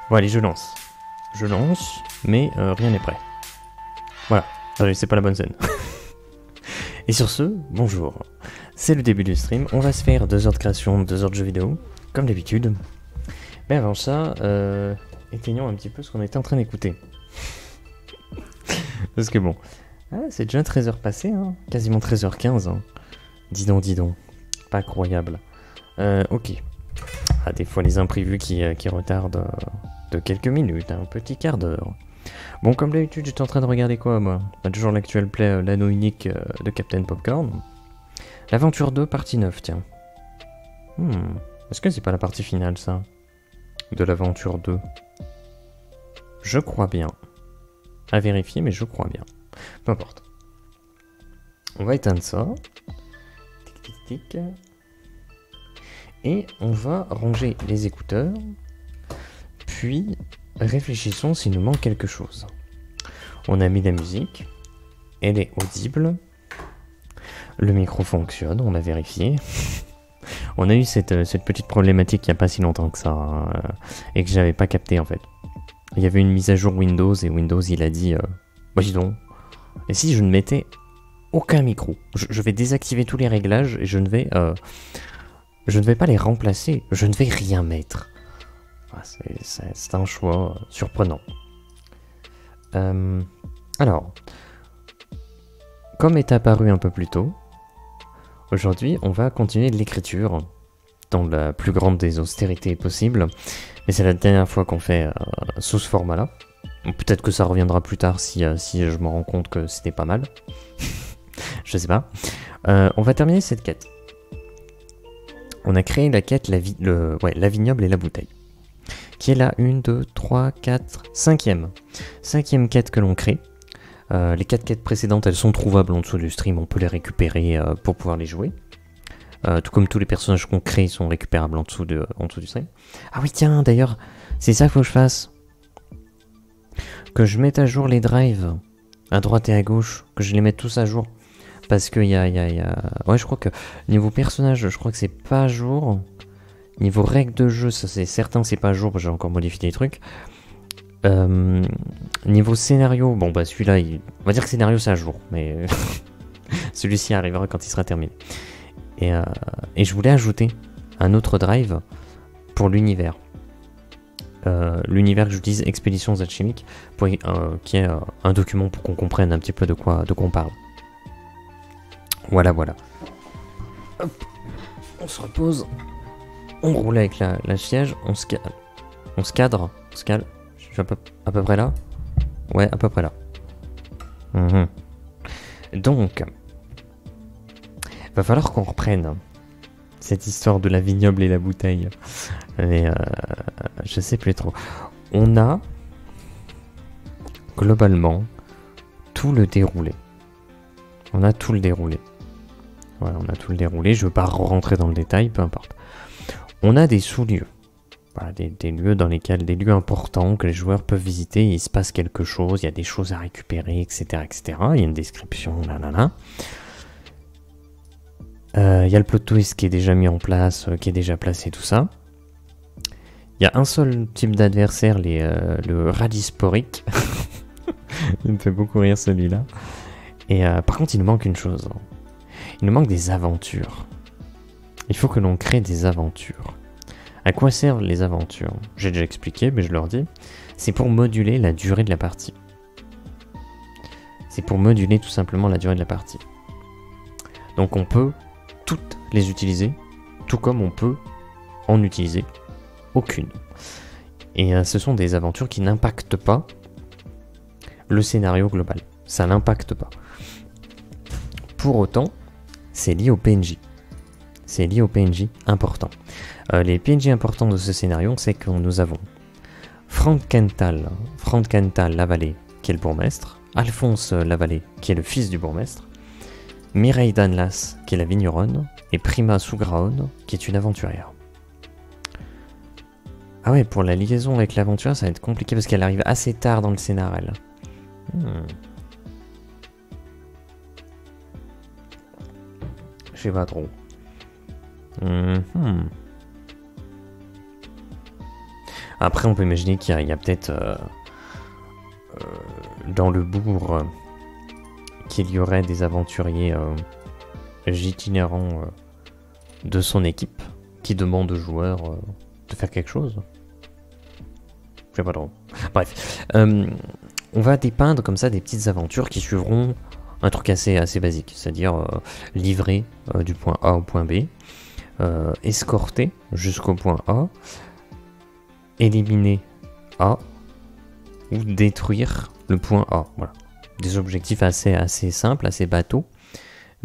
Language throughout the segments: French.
Bon allez, je lance. Je lance, mais rien n'est prêt. Voilà, c'est pas la bonne scène. Et sur ce, bonjour. C'est le début du stream, on va se faire 2 heures de création, 2 heures de jeux vidéo, comme d'habitude. Mais avant ça, éteignons un petit peu ce qu'on était en train d'écouter. Parce que bon, c'est déjà 13h passées, hein, quasiment 13h15. Hein. Dis donc, pas croyable. Ok. Ah, des fois les imprévus qui retardent de quelques minutes, un petit quart d'heure. Bon, comme d'habitude, j'étais en train de regarder quoi, moi? Toujours l'actuel play, l'anneau unique de Captain Popcorn. L'aventure 2, partie 9, tiens. Est-ce que c'est pas la partie finale, ça? De l'aventure 2? Je crois bien. À vérifier, mais je crois bien. Peu importe. On va éteindre ça. Tic, tic, tic. Et on va ranger les écouteurs. Puis, réfléchissons s'il nous manque quelque chose. On a mis la musique. Elle est audible. Le micro fonctionne, on a vérifié. On a eu cette petite problématique il n'y a pas si longtemps que ça. Et que j'avais pas capté en fait. Il y avait une mise à jour Windows et Windows il a dit bah dis donc. Et si je ne mettais aucun micro, je vais désactiver tous les réglages et je ne vais pas les remplacer. Je ne vais rien mettre. C'est un choix surprenant. Alors, comme est apparu un peu plus tôt, aujourd'hui on va continuer de l'écriture dans la plus grande des austérités possibles. Mais c'est la dernière fois qu'on fait sous ce format-là. Peut-être que ça reviendra plus tard si je me rends compte que c'était pas mal. Je sais pas. On va terminer cette quête. On a créé la quête la vignoble et la bouteille. Qui est la 1, 2, 3, 4, 5e. 5e quête que l'on crée. Les 4 quêtes précédentes, elles sont trouvables en dessous du stream. On peut les récupérer pour pouvoir les jouer. Tout comme tous les personnages qu'on crée sont récupérables en dessous du stream. Ah oui, tiens, d'ailleurs, c'est ça qu'il faut que je fasse. Que je mette à jour les drives à droite et à gauche. Que je les mette tous à jour. Parce que ouais, je crois que niveau personnage, je crois que c'est pas à jour. Niveau règles de jeu, ça c'est certain que c'est pas à jour, j'ai encore modifié des trucs. Niveau scénario, bon bah celui-là, on va dire que scénario c'est à jour, mais celui-ci arrivera quand il sera terminé. Et je voulais ajouter un autre drive pour l'univers. L'univers que j'utilise, Expéditions Alchimiques, qui est un document pour qu'on comprenne un petit peu de quoi on parle. Voilà. Hop, on se repose. On roule avec la siège, on se cadre, on se cale. Je suis à peu près là. Ouais, à peu près là. Donc, va falloir qu'on reprenne cette histoire de la vignoble et la bouteille. Mais je sais plus trop. On a globalement tout le déroulé. On a tout le déroulé. Voilà, on a tout le déroulé. Je veux pas rentrer dans le détail, peu importe. On a des sous-lieux. Voilà, des lieux dans lesquels, des lieux importants que les joueurs peuvent visiter. Il se passe quelque chose, il y a des choses à récupérer, etc., etc. Il y a une description, là. Il y a le plot twist qui est déjà mis en place, qui est déjà placé, tout ça. Il y a un seul type d'adversaire, le radisporique. Il me fait beaucoup rire celui-là. Et par contre, il nous manque une chose. Il nous manque des aventures. Il faut que l'on crée des aventures. À quoi servent les aventures? J'ai déjà expliqué, mais je leur dis. C'est pour moduler la durée de la partie. C'est pour moduler tout simplement la durée de la partie. Donc on peut toutes les utiliser, tout comme on peut en utiliser aucune. Et ce sont des aventures qui n'impactent pas le scénario global. Ça n'impacte pas. Pour autant, c'est lié au PNJ. C'est lié au PNJ important. Les PNJ importants de ce scénario, c'est que nous avons Frank Kental Lavallée, qui est le bourgmestre, Alphonse Lavallée, qui est le fils du bourgmestre, Mireille Danlas, qui est la vigneronne, et Prima Sugraon, qui est une aventurière. Ah ouais, pour la liaison avec l'aventure, ça va être compliqué parce qu'elle arrive assez tard dans le scénar, elle. Je sais pas trop. Après, on peut imaginer qu'il y a peut-être dans le bourg qu'il y aurait des aventuriers itinérants de son équipe qui demandent aux joueurs de faire quelque chose. Je sais pas trop. Bref, on va dépeindre comme ça des petites aventures qui suivront un truc assez basique, c'est-à-dire livrer du point A au point B, escorter jusqu'au point A, éliminer A ou détruire le point A. Voilà. Des objectifs assez simples, assez bateaux,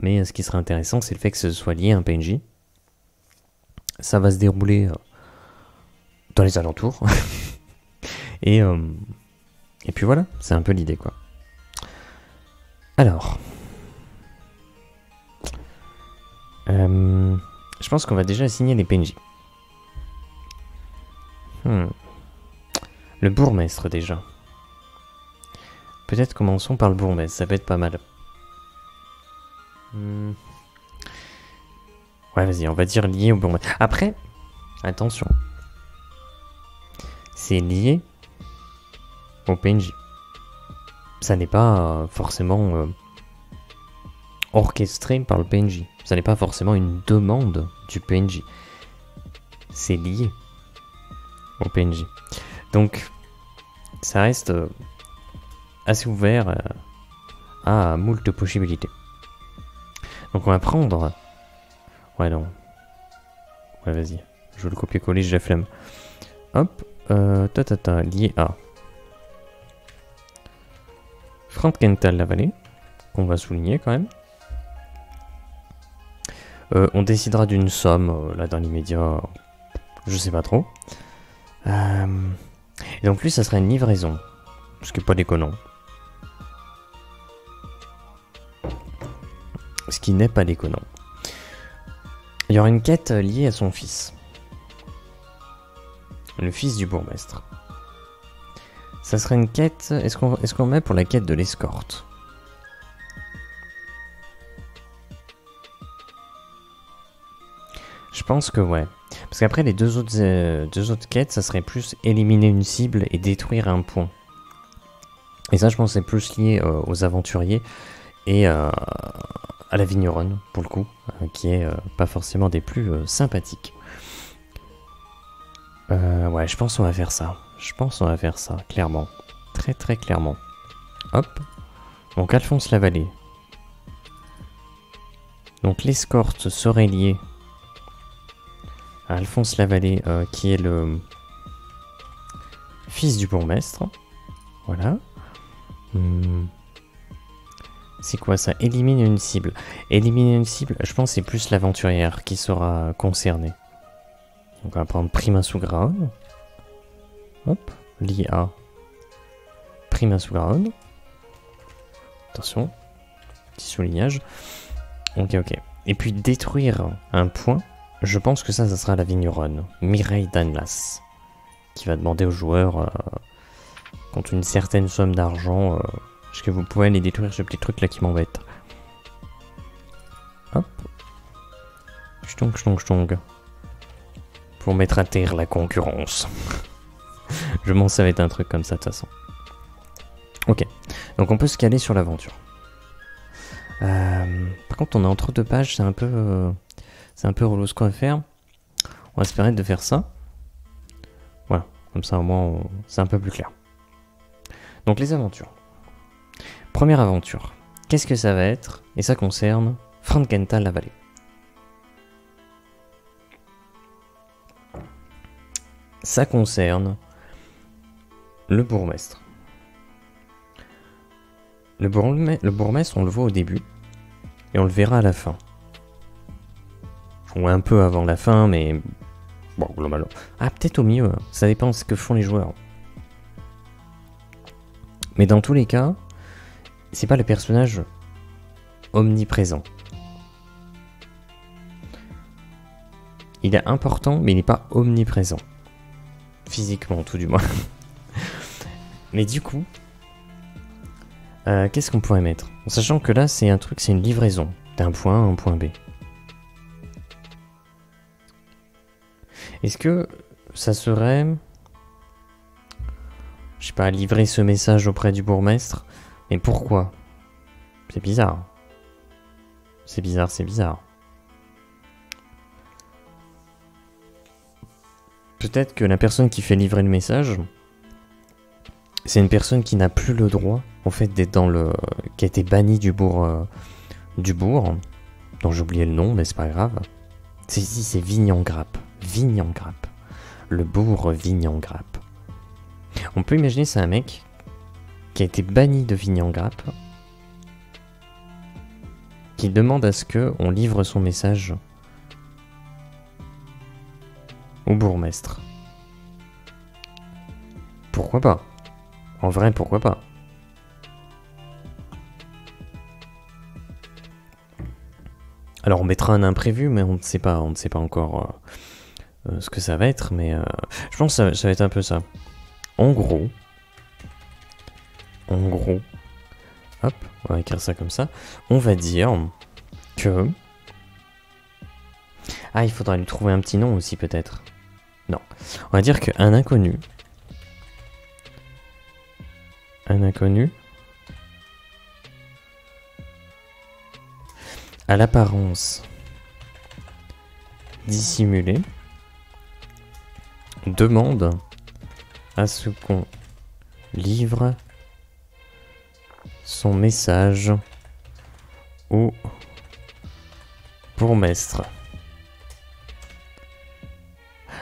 mais ce qui serait intéressant, c'est le fait que ce soit lié à un PNJ. Ça va se dérouler dans les alentours. et puis voilà, c'est un peu l'idée, quoi. Alors, je pense qu'on va déjà assigner les PNJ. Le bourgmestre déjà. Peut-être commençons par le bourgmestre, ça peut être pas mal. Ouais, vas-y, on va dire lié au bourgmestre. Après, attention. C'est lié au PNJ. Ça n'est pas forcément orchestré par le PNJ. Ça n'est pas forcément une demande du PNJ. C'est lié au PNJ. Donc, ça reste assez ouvert à moult possibilités. Donc on va prendre... Ouais, non. Ouais, vas-y. Je veux le copier-coller, j'ai la flemme. Hop. Lié à... Frankenthal la vallée, qu'on va souligner quand même. On décidera d'une somme, là dans l'immédiat, je sais pas trop. Et donc lui, ça serait une livraison, ce qui est pas déconnant. Ce qui n'est pas déconnant. Il y aura une quête liée à son fils. Le fils du bourgmestre. Ça serait une quête... Est-ce qu'on met pour la quête de l'escorte? Je pense que ouais. Parce qu'après, les deux autres quêtes, ça serait plus éliminer une cible et détruire un point. Et ça, je pense, c'est plus lié aux aventuriers et à la vigneronne, pour le coup, qui est pas forcément des plus sympathiques. Ouais, je pense qu'on va faire ça. Je pense qu'on va faire ça, clairement. Très très clairement. Hop. Donc Alphonse Lavallée. Donc l'escorte serait liée à Alphonse Lavallée, qui est le fils du bourgmestre. Voilà. C'est quoi ça? Éliminer une cible. Éliminer une cible, je pense que c'est plus l'aventurière qui sera concernée. Donc on va prendre Prima Sugraon. Hop. Lié à Prima Sugraon. Attention. Petit soulignage. Ok. Et puis détruire un point. Je pense que ça sera la vigneronne. Mireille Danlas. Qui va demander aux joueurs, contre une certaine somme d'argent, est-ce que vous pouvez aller détruire ce petit truc là qui m'embête. Hop. Ch'tong. Pour mettre à terre la concurrence. Je pense que ça va être un truc comme ça de toute façon. Ok. Donc on peut se caler sur l'aventure. Par contre on est entre deux pages, c'est un peu relou ce qu'on va faire. On va se permettre de faire ça. Voilà. Comme ça au moins c'est un peu plus clair. Donc les aventures. Première aventure. Qu'est-ce que ça va être? Et ça concerne Frankenthal la vallée. Ça concerne le bourgmestre. Le bourgmestre, on le voit au début et on le verra à la fin. Ou un peu avant la fin, mais bon, globalement. Ah, peut-être au milieu, ça dépend de ce que font les joueurs. Mais dans tous les cas, c'est pas le personnage omniprésent. Il est important, mais il n'est pas omniprésent. Physiquement, tout du moins. Mais du coup, qu'est-ce qu'on pourrait mettre? En sachant que là, c'est une livraison d'un point A à un point B. Est-ce que ça serait je sais pas, livrer ce message auprès du bourgmestre. Mais pourquoi? C'est bizarre. C'est bizarre, c'est bizarre. Peut-être que la personne qui fait livrer le message, c'est une personne qui n'a plus le droit, en fait, d'être dans le... qui a été bannie du bourg, dont j'ai oublié le nom, mais c'est pas grave. C'est Vignan-Grappe. Vignan-Grappe. Le bourg Vignan-Grappe. On peut imaginer c'est un mec qui a été banni de Vignan-Grappe, qui demande à ce qu'on livre son message au bourgmestre. Pourquoi pas? En vrai, pourquoi pas? Alors on mettra un imprévu, mais on ne sait pas encore ce que ça va être, mais je pense que ça va être un peu ça. En gros, hop, on va écrire ça comme ça, on va dire que... Ah, il faudra lui trouver un petit nom aussi peut-être. Non, on va dire qu'un inconnu... à l'apparence dissimulée demande à ce qu'on livre son message au bourgmestre.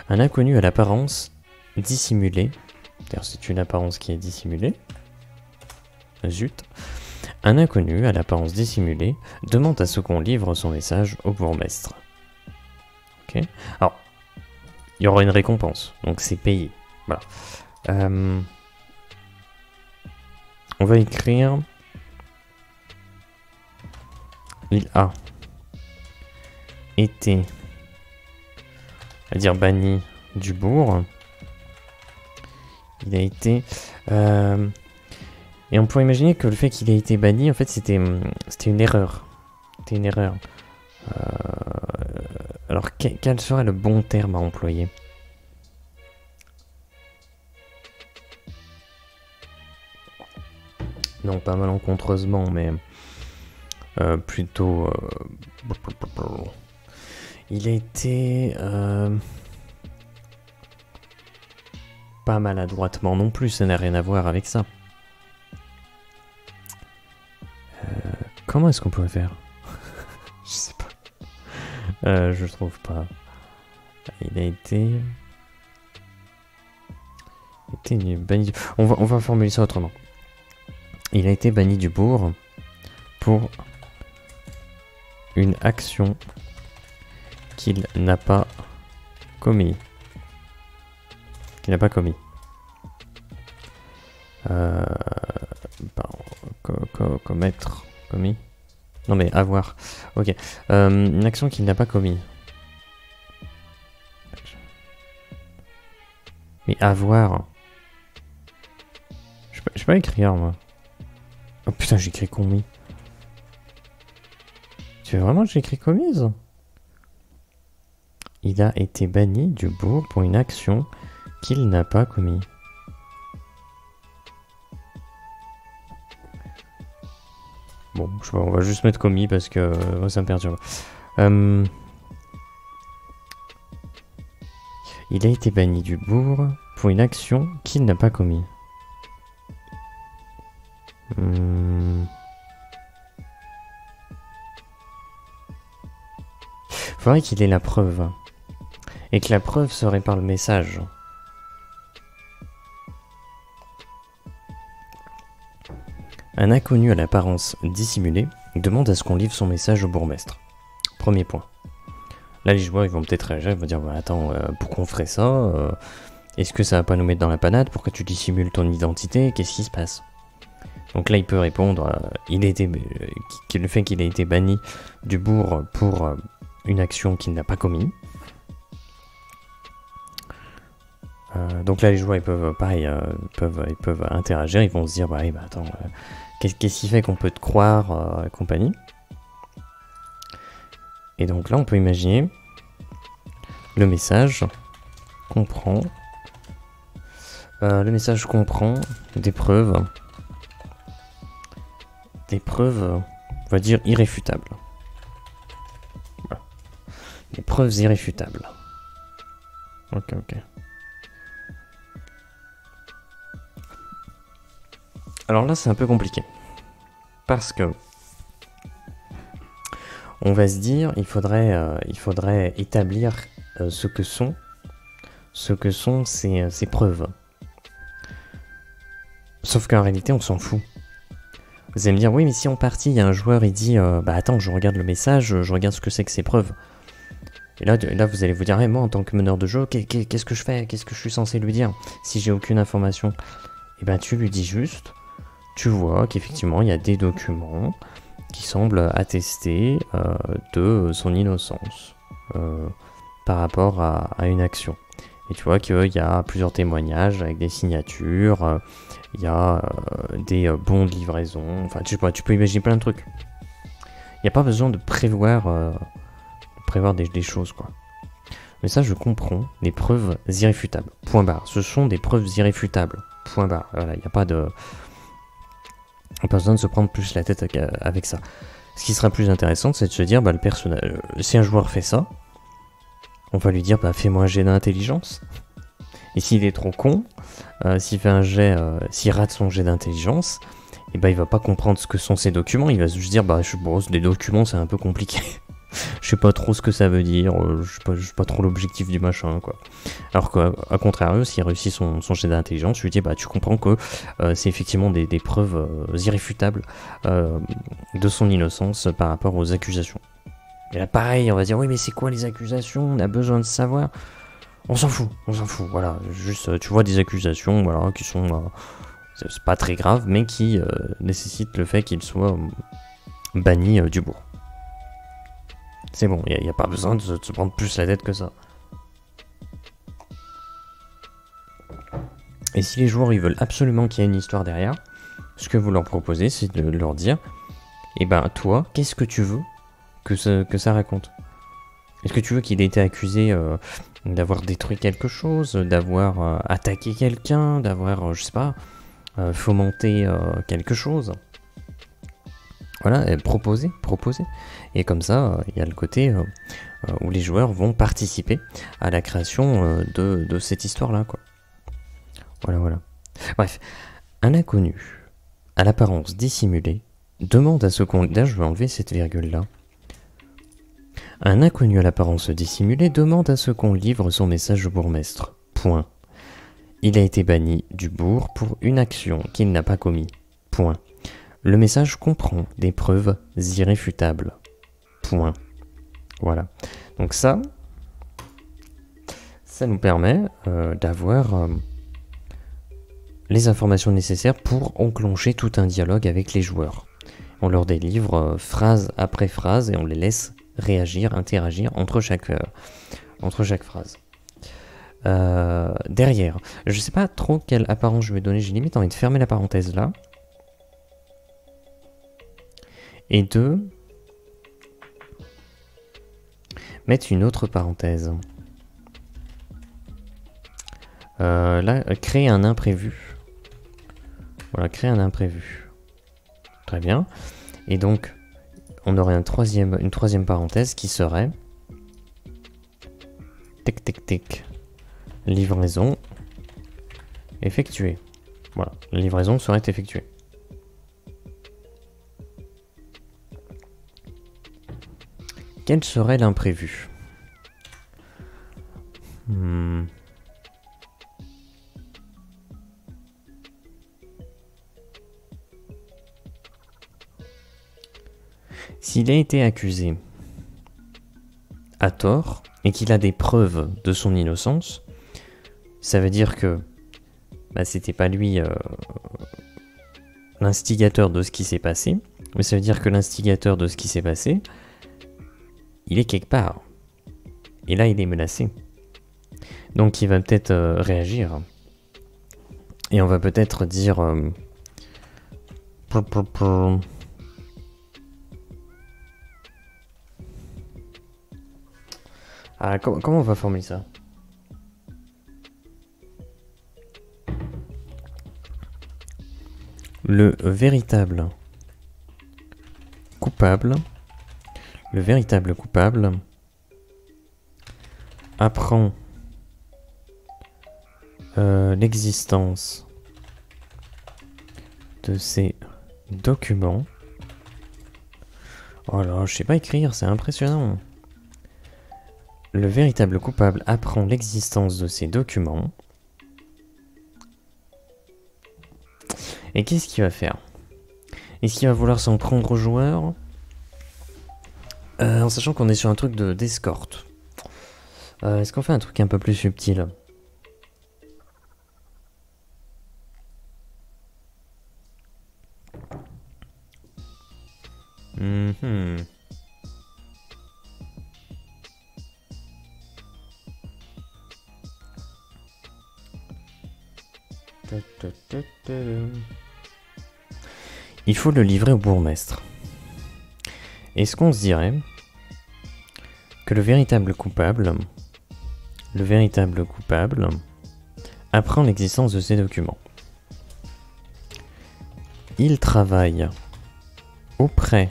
Un inconnu à l'apparence dissimulée, d'ailleurs c'est une apparence qui est dissimulée, zut, un inconnu à l'apparence dissimulée demande à ce qu'on livre son message au bourgmestre. Ok. Alors, il y aura une récompense, donc c'est payé. Voilà. On va écrire... Il a été, on va dire, banni du bourg. Il a été... Et on pourrait imaginer que le fait qu'il ait été banni, en fait, c'était une erreur. C'était une erreur. Alors, quel serait le bon terme à employer? Non, pas malencontreusement, mais plutôt... Il a été... pas maladroitement non plus, ça n'a rien à voir avec ça. Comment est-ce qu'on pourrait faire? Je sais pas. Je trouve pas. Il a été banni. On va formuler ça autrement. Il a été banni du bourg pour une action qu'il n'a pas commis. Commettre. Commis. Non mais avoir. Ok. Une action qu'il n'a pas commis. Mais avoir. Je peux pas écrire moi. Oh putain, j'écris commis. Tu veux vraiment que j'écris commise? Il a été banni du bourg pour une action qu'il n'a pas commis. Bon, je sais pas, on va juste mettre commis parce que moi ça me perturbe. Il a été banni du bourg pour une action qu'il n'a pas commis. Faudrait qu'il ait la preuve. Et que la preuve serait par le message. Un inconnu à l'apparence dissimulée demande à ce qu'on livre son message au bourgmestre. Premier point. Là, les joueurs ils vont peut-être réagir, ils vont dire bah, attends, pourquoi on ferait ça est-ce que ça va pas nous mettre dans la panade? Pourquoi tu dissimules ton identité? Qu'est-ce qui se passe? Donc là, il peut répondre le fait qu'il ait été banni du bourg pour une action qu'il n'a pas commise. Donc là, les joueurs ils peuvent, pareil, ils peuvent interagir, ils vont se dire bah, oui, bah attends, qu'est-ce qui fait qu'on peut te croire, compagnie. Et donc là, on peut imaginer le message comprend Le message comprend des preuves. Des preuves, on va dire, irréfutables. Voilà. Des preuves irréfutables. Ok, ok. Alors là, c'est un peu compliqué. Parce que on va se dire, il faudrait établir ce que sont ces preuves. Sauf qu'en réalité, on s'en fout. Vous allez me dire, oui, mais si en partie, il y a un joueur, il dit, bah attends, je regarde le message, je regarde ce que c'est que ces preuves. Et là, vous allez vous dire, hey, moi, en tant que meneur de jeu, qu'est-ce que je fais? Qu'est-ce que je suis censé lui dire si j'ai aucune information? Et ben, tu lui dis juste, tu vois qu'effectivement, il y a des documents qui semblent attester de son innocence par rapport à une action. Et tu vois qu'il y a plusieurs témoignages avec des signatures, il y a des bons de livraison, enfin, je sais pas, tu peux imaginer plein de trucs. Il n'y a pas besoin de prévoir des choses, quoi. Mais ça, je comprends, des preuves irréfutables. Point barre. Ce sont des preuves irréfutables. Point barre. Voilà, il n'y a pas de... Pas besoin de se prendre plus la tête avec ça. Ce qui sera plus intéressant, c'est de se dire, bah, le personnage... Si un joueur fait ça, on va lui dire, bah, fais-moi un jet d'intelligence. Et s'il est trop con, s'il fait un jet... s'il rate son jet d'intelligence, et bah, il va pas comprendre ce que sont ces documents. Il va juste dire, bah, des documents, c'est un peu compliqué. Je sais pas trop ce que ça veut dire, je sais pas trop l'objectif du machin, quoi. Alors qu'à contrario, s'il réussit son jet d'intelligence, je lui dis, bah tu comprends que c'est effectivement des preuves irréfutables de son innocence par rapport aux accusations. Et là pareil, on va dire, oui mais c'est quoi les accusations? On a besoin de savoir. On s'en fout, voilà. Juste, tu vois des accusations, voilà, qui sont... c'est pas très grave, mais qui nécessitent le fait qu'il soit banni du bourg. C'est bon, il n'y a pas besoin de se prendre plus la tête que ça. Et si les joueurs ils veulent absolument qu'il y ait une histoire derrière, ce que vous leur proposez, c'est de leur dire, eh ben toi, qu'est-ce que tu veux que ça raconte? Est-ce que tu veux qu'il ait été accusé d'avoir détruit quelque chose, d'avoir attaqué quelqu'un, d'avoir, je sais pas, fomenté quelque chose? Voilà, proposer. Et comme ça, il y a le côté où les joueurs vont participer à la création de cette histoire-là, quoi. Voilà. Bref, un inconnu, à l'apparence dissimulée, demande à ce qu'on... Là, je vais enlever cette virgule-là. Un inconnu à l'apparence dissimulée demande à ce qu'on livre son message au bourgmestre. Point. Il a été banni du bourg pour une action qu'il n'a pas commis. Point. Le message comprend des preuves irréfutables. Point. Voilà. Donc ça nous permet d'avoir les informations nécessaires pour enclencher tout un dialogue avec les joueurs. On leur délivre phrase après phrase et on les laisse réagir, interagir entre chaque phrase. Derrière, je sais pas trop quelle apparence je vais donner, j'ai limite envie de fermer la parenthèse là. Et de mettre une autre parenthèse. Là, créer un imprévu. Voilà, créer un imprévu. Très bien. Et donc, on aurait une troisième parenthèse qui serait... Tic. Livraison effectuée. Voilà, la livraison serait effectuée. Quel serait l'imprévu? S'il a été accusé à tort et qu'il a des preuves de son innocence, ça veut dire que c'était pas lui l'instigateur de ce qui s'est passé, mais ça veut dire que l'instigateur de ce qui s'est passé, il est quelque part. Et là, il est menacé. Donc, il va peut-être réagir. Et on va peut-être dire... comment on va formuler ça? le véritable coupable, apprend l'existence de ces documents. Oh là, je sais pas écrire, c'est impressionnant. Le véritable coupable apprend l'existence de ces documents. Et qu'est-ce qu'il va faire? Est-ce qu'il va vouloir s'en prendre aux joueurs en sachant qu'on est sur un truc d'escorte. Est-ce qu'on fait un truc un peu plus subtil? Il faut le livrer au bourgmestre. Est-ce qu'on se dirait que le véritable coupable apprend l'existence de ces documents. Il travaille auprès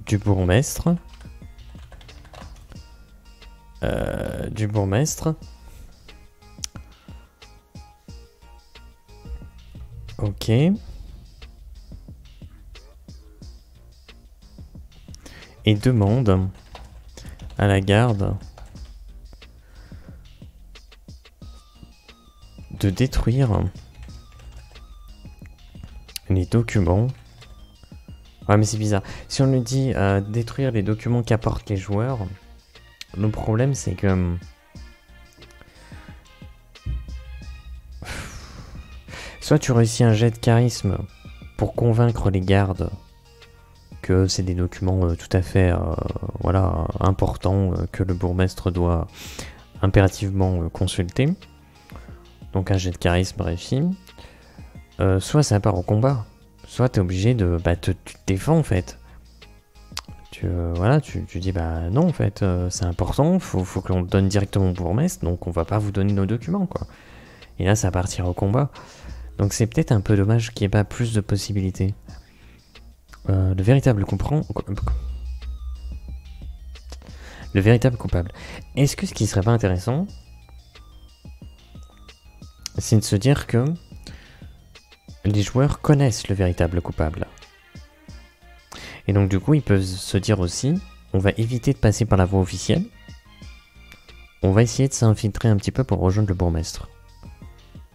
du bourgmestre. Ok. Et demande à la garde de détruire les documents. Ouais, mais c'est bizarre. Si on lui dit détruire les documents qu'apportent les joueurs, le problème c'est que soit tu réussis un jet de charisme pour convaincre les gardes que c'est des documents tout à fait voilà, importants que le bourgmestre doit impérativement consulter. Donc un jet de charisme réussi. Soit ça part au combat. Soit t'es obligé de... Bah tu te défends en fait. Voilà, tu dis bah non en fait, c'est important, faut que l'on le donne directement au bourgmestre, donc on va pas vous donner nos documents quoi. Et là ça partira au combat. Donc c'est peut-être un peu dommage qu'il n'y ait pas plus de possibilités. Le véritable coupable. Est-ce que ce qui serait pas intéressant, c'est de se dire que les joueurs connaissent le véritable coupable. Et donc du coup, ils peuvent se dire aussi, on va éviter de passer par la voie officielle. On va essayer de s'infiltrer un petit peu pour rejoindre le bourgmestre.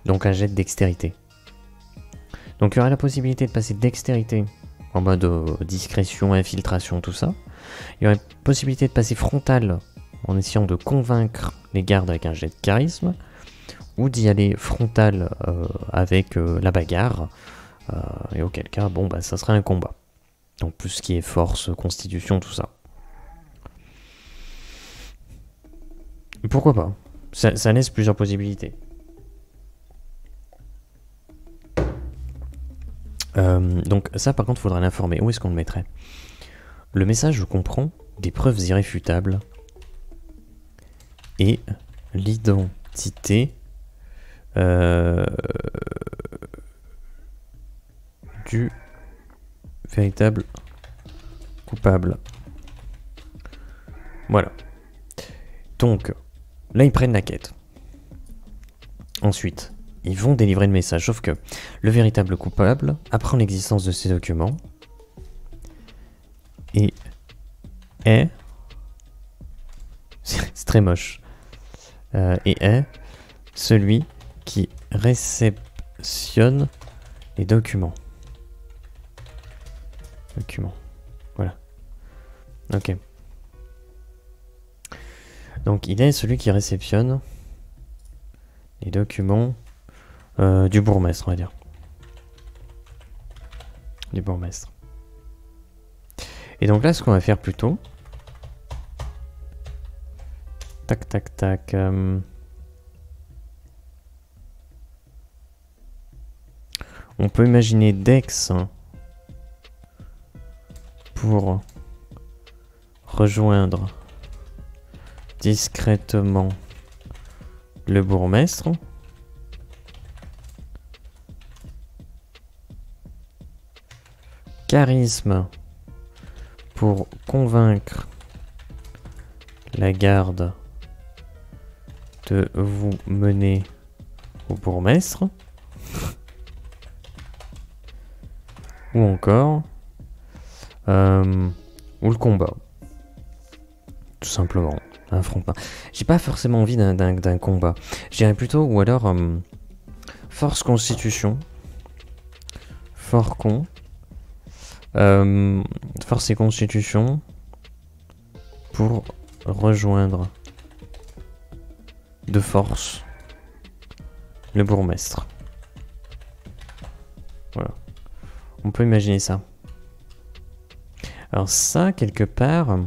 Donc un jet de dextérité. Donc il y aura la possibilité de passer de dextérité en mode discrétion, infiltration, tout ça. Il y aurait possibilité de passer frontal en essayant de convaincre les gardes avec un jet de charisme, ou d'y aller frontal avec la bagarre, et auquel cas, bon bah ça serait un combat. Donc plus ce qui est force, constitution, tout ça. Pourquoi pas? Ça laisse plusieurs possibilités. Donc ça par contre faudra l'informer. Où est-ce qu'on le mettrait? Le message comprend des preuves irréfutables et l'identité du véritable coupable. Voilà. Donc là ils prennent la quête. Ensuite ils vont délivrer le message, sauf que le véritable coupable apprend l'existence de ces documents et est... c'est très moche. Et est celui qui réceptionne les documents. Voilà. Ok. Donc il est celui qui réceptionne les documents du bourgmestre, on va dire. Du bourgmestre. Et donc là, ce qu'on va faire plutôt... Tac, tac, tac. On peut imaginer Dex pour rejoindre discrètement le bourgmestre. Charisme pour convaincre la garde de vous mener au bourgmestre. Ou encore ou le combat. Tout simplement. Un affrontement. J'ai pas forcément envie d'un combat. Je dirais plutôt, ou alors force constitution. Fort con. Force et constitution pour rejoindre de force le bourgmestre. Voilà. On peut imaginer ça. Alors ça, quelque part,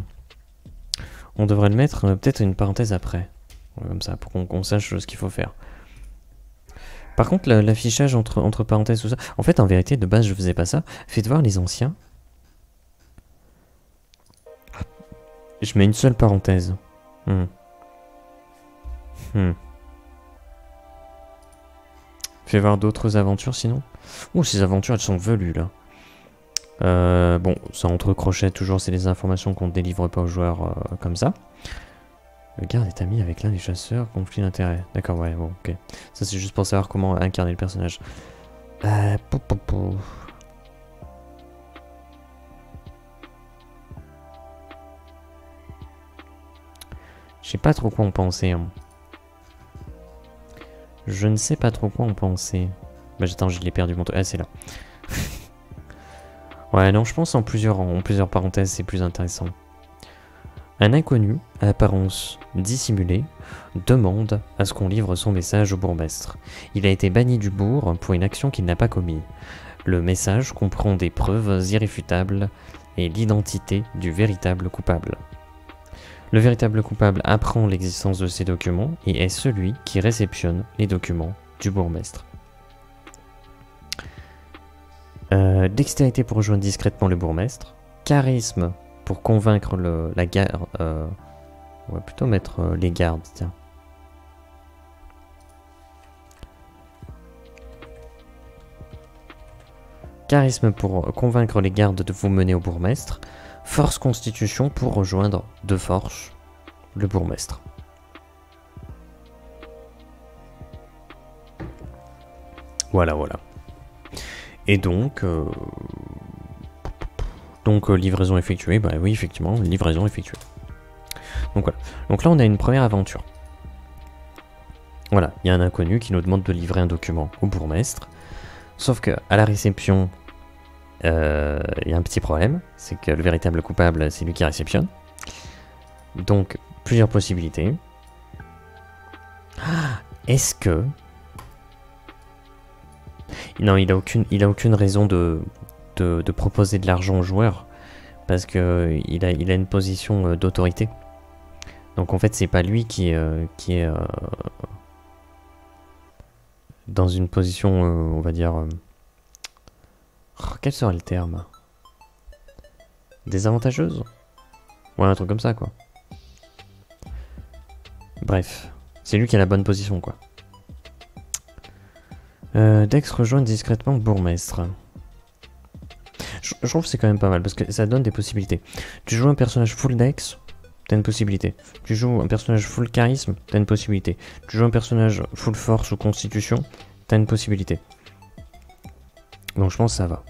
on devrait le mettre peut-être une parenthèse après. Comme ça, pour qu'on sache ce qu'il faut faire. Par contre, l'affichage entre parenthèses, tout ça... En fait, en vérité, de base, je faisais pas ça. Faites voir les anciens. Je mets une seule parenthèse. Fais voir d'autres aventures, sinon. Ouh, ces aventures, elles sont velues, là. Bon, ça entre crochets, toujours, c'est les informations qu'on ne délivre pas aux joueurs comme ça. Le garde est ami avec l'un des chasseurs, conflit d'intérêt. D'accord, ouais, bon, ok. Ça, c'est juste pour savoir comment incarner le personnage. Je sais pas trop quoi en penser. Hein. Je ne sais pas trop quoi en penser. Bah, attends, je l'ai perdu mon truc. Ah, c'est là. Ouais, non, je pense en plusieurs parenthèses, c'est plus intéressant. Un inconnu, à apparence dissimulée, demande à ce qu'on livre son message au bourgmestre. Il a été banni du bourg pour une action qu'il n'a pas commise. Le message comprend des preuves irréfutables et l'identité du véritable coupable. Le véritable coupable apprend l'existence de ces documents et est celui qui réceptionne les documents du bourgmestre. Dextérité pour rejoindre discrètement le bourgmestre. Charisme pour convaincre la garde. On va plutôt mettre les gardes, tiens. Charisme pour convaincre les gardes de vous mener au bourgmestre. Force constitution pour rejoindre de force le bourgmestre. Voilà, voilà. Et donc... livraison effectuée, bah oui, effectivement, livraison effectuée. Donc voilà. Donc là, on a une première aventure. Voilà, il y a un inconnu qui nous demande de livrer un document au bourgmestre. Sauf que à la réception, il y a un petit problème. C'est que le véritable coupable, c'est lui qui réceptionne. Donc, plusieurs possibilités. Est-ce que... Non, il a aucune raison de proposer de l'argent aux joueurs parce que il a une position d'autorité. Donc en fait c'est pas lui qui est dans une position on va dire quel serait le terme, désavantageuse, ouais, un truc comme ça quoi. Bref, c'est lui qui a la bonne position quoi. Dex rejoint discrètement le bourgmestre. Je trouve que c'est quand même pas mal parce que ça donne des possibilités. Tu joues un personnage full Dex, t'as une possibilité. Tu joues un personnage full charisme, t'as une possibilité. Tu joues un personnage full force ou constitution, t'as une possibilité. Donc je pense que ça va.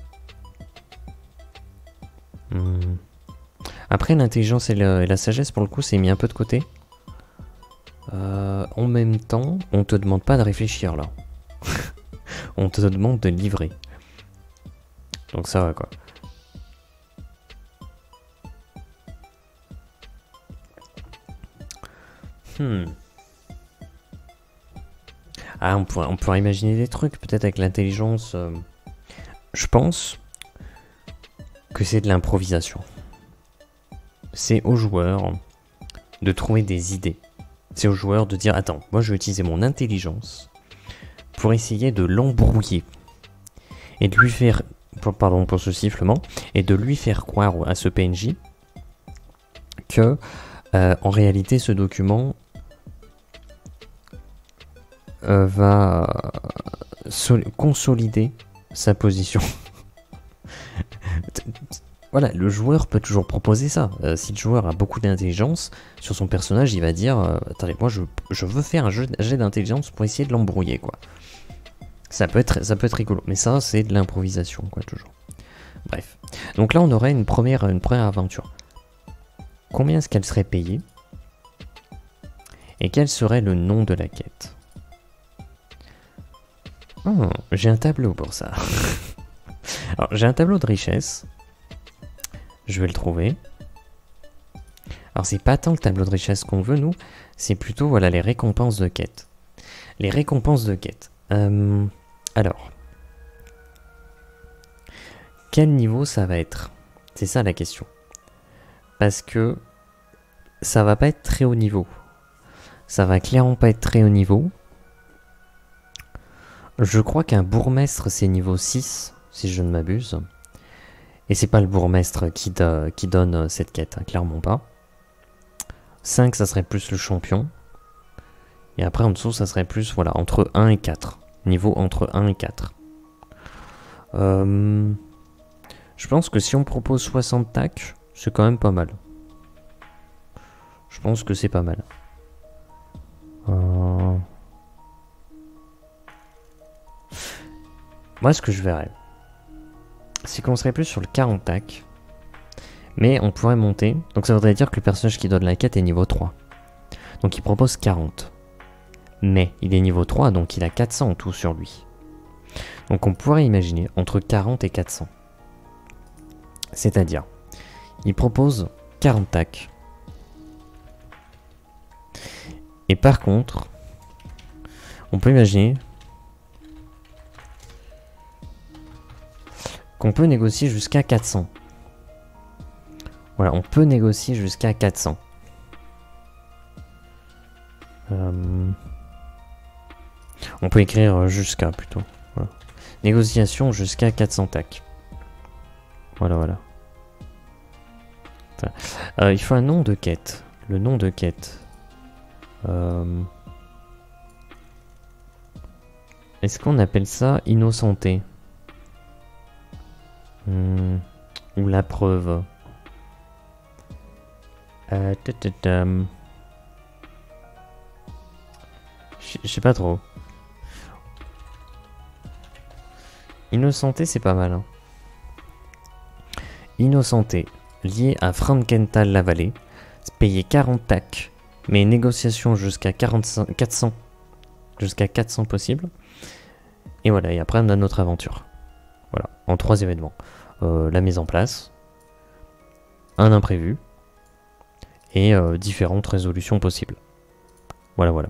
Après l'intelligence et la sagesse pour le coup c'est mis un peu de côté. En même temps, on te demande pas de réfléchir là. On te demande de livrer. Donc ça va quoi. Ah, on pourrait imaginer des trucs, peut-être avec l'intelligence. Je pense que c'est de l'improvisation. C'est aux joueurs de trouver des idées. C'est aux joueurs de dire, attends, moi je vais utiliser mon intelligence pour essayer de l'embrouiller. Et de lui faire... Pardon pour ce sifflement. Et de lui faire croire à ce PNJ que, en réalité, ce document... va consolider sa position. Voilà, le joueur peut toujours proposer ça. Si le joueur a beaucoup d'intelligence sur son personnage, il va dire attendez, moi je veux faire un jet d'intelligence pour essayer de l'embrouiller, quoi. Ça peut être rigolo, mais ça c'est de l'improvisation, quoi, toujours. Bref. Donc là on aurait une première aventure. Combien est-ce qu'elle serait payée? Et quel serait le nom de la quête? Oh, j'ai un tableau pour ça. Alors j'ai un tableau de richesse. Je vais le trouver. Alors c'est pas tant le tableau de richesse qu'on veut, nous, c'est plutôt voilà les récompenses de quête. Les récompenses de quête. Alors, quel niveau ça va être? C'est ça la question. Parce que ça va pas être très haut niveau. Ça va clairement pas être très haut niveau. Je crois qu'un bourgmestre c'est niveau 6, si je ne m'abuse. Et c'est pas le bourgmestre qui donne cette quête, hein, clairement pas. 5 ça serait plus le champion. Et après en dessous ça serait plus voilà entre 1 et 4. Niveau entre 1 et 4. Je pense que si on propose 60 tacs, c'est quand même pas mal. Je pense que c'est pas mal. Moi ce que je verrais, c'est qu'on serait plus sur le 40 tacs. Mais on pourrait monter. Donc ça voudrait dire que le personnage qui donne la quête est niveau 3. Donc il propose 40. Mais il est niveau 3, donc il a 400 en tout sur lui. Donc on pourrait imaginer entre 40 et 400. C'est-à-dire, il propose 40 tacs. Et par contre, on peut imaginer qu'on peut négocier jusqu'à 400. Voilà, on peut négocier jusqu'à 400. On peut écrire jusqu'à plutôt. Voilà. Négociation jusqu'à 400 tacs. Voilà, voilà. Il faut un nom de quête. Le nom de quête. Est-ce qu'on appelle ça innocenté? Ou la preuve? Je sais pas trop. Innocenté, c'est pas mal. Hein. Innocenté, lié à Frankenthal-la-Vallée, payé 40 tacs, mais négociation jusqu'à 400. Jusqu'à 400 possible. Et voilà, et après on a notre aventure. Voilà, en 3 événements. La mise en place, un imprévu, et différentes résolutions possibles. Voilà, voilà.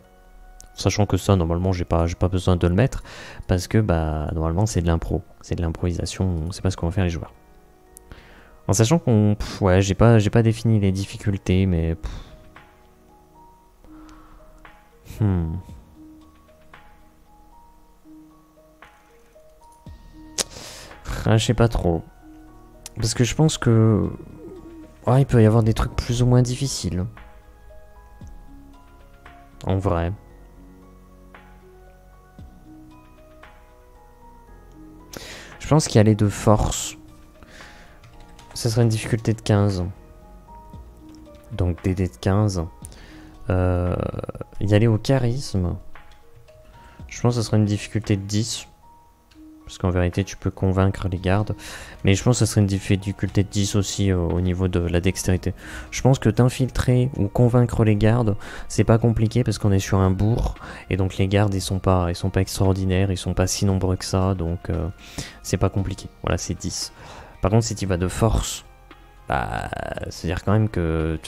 Sachant que ça, normalement, j'ai pas besoin de le mettre, parce que, bah, normalement, c'est de l'impro. C'est de l'improvisation, on sait pas ce qu'on va faire les joueurs. En sachant qu'on... ouais, j'ai pas défini les difficultés, mais... Je sais pas trop. Parce que je pense que... ouais, il peut y avoir des trucs plus ou moins difficiles. En vrai. Je pense qu'y aller de force, ça serait une difficulté de 15. Donc DD de 15. Y aller au charisme, je pense que ça serait une difficulté de 10. Parce qu'en vérité tu peux convaincre les gardes. Mais je pense que ça serait une difficulté de 10 aussi au niveau de la dextérité. Je pense que t'infiltrer ou convaincre les gardes, c'est pas compliqué parce qu'on est sur un bourg. Et donc les gardes ils sont pas extraordinaires, ils sont pas si nombreux que ça. Donc c'est pas compliqué. Voilà, c'est 10. Par contre si tu vas de force, bah c'est-à-dire quand même que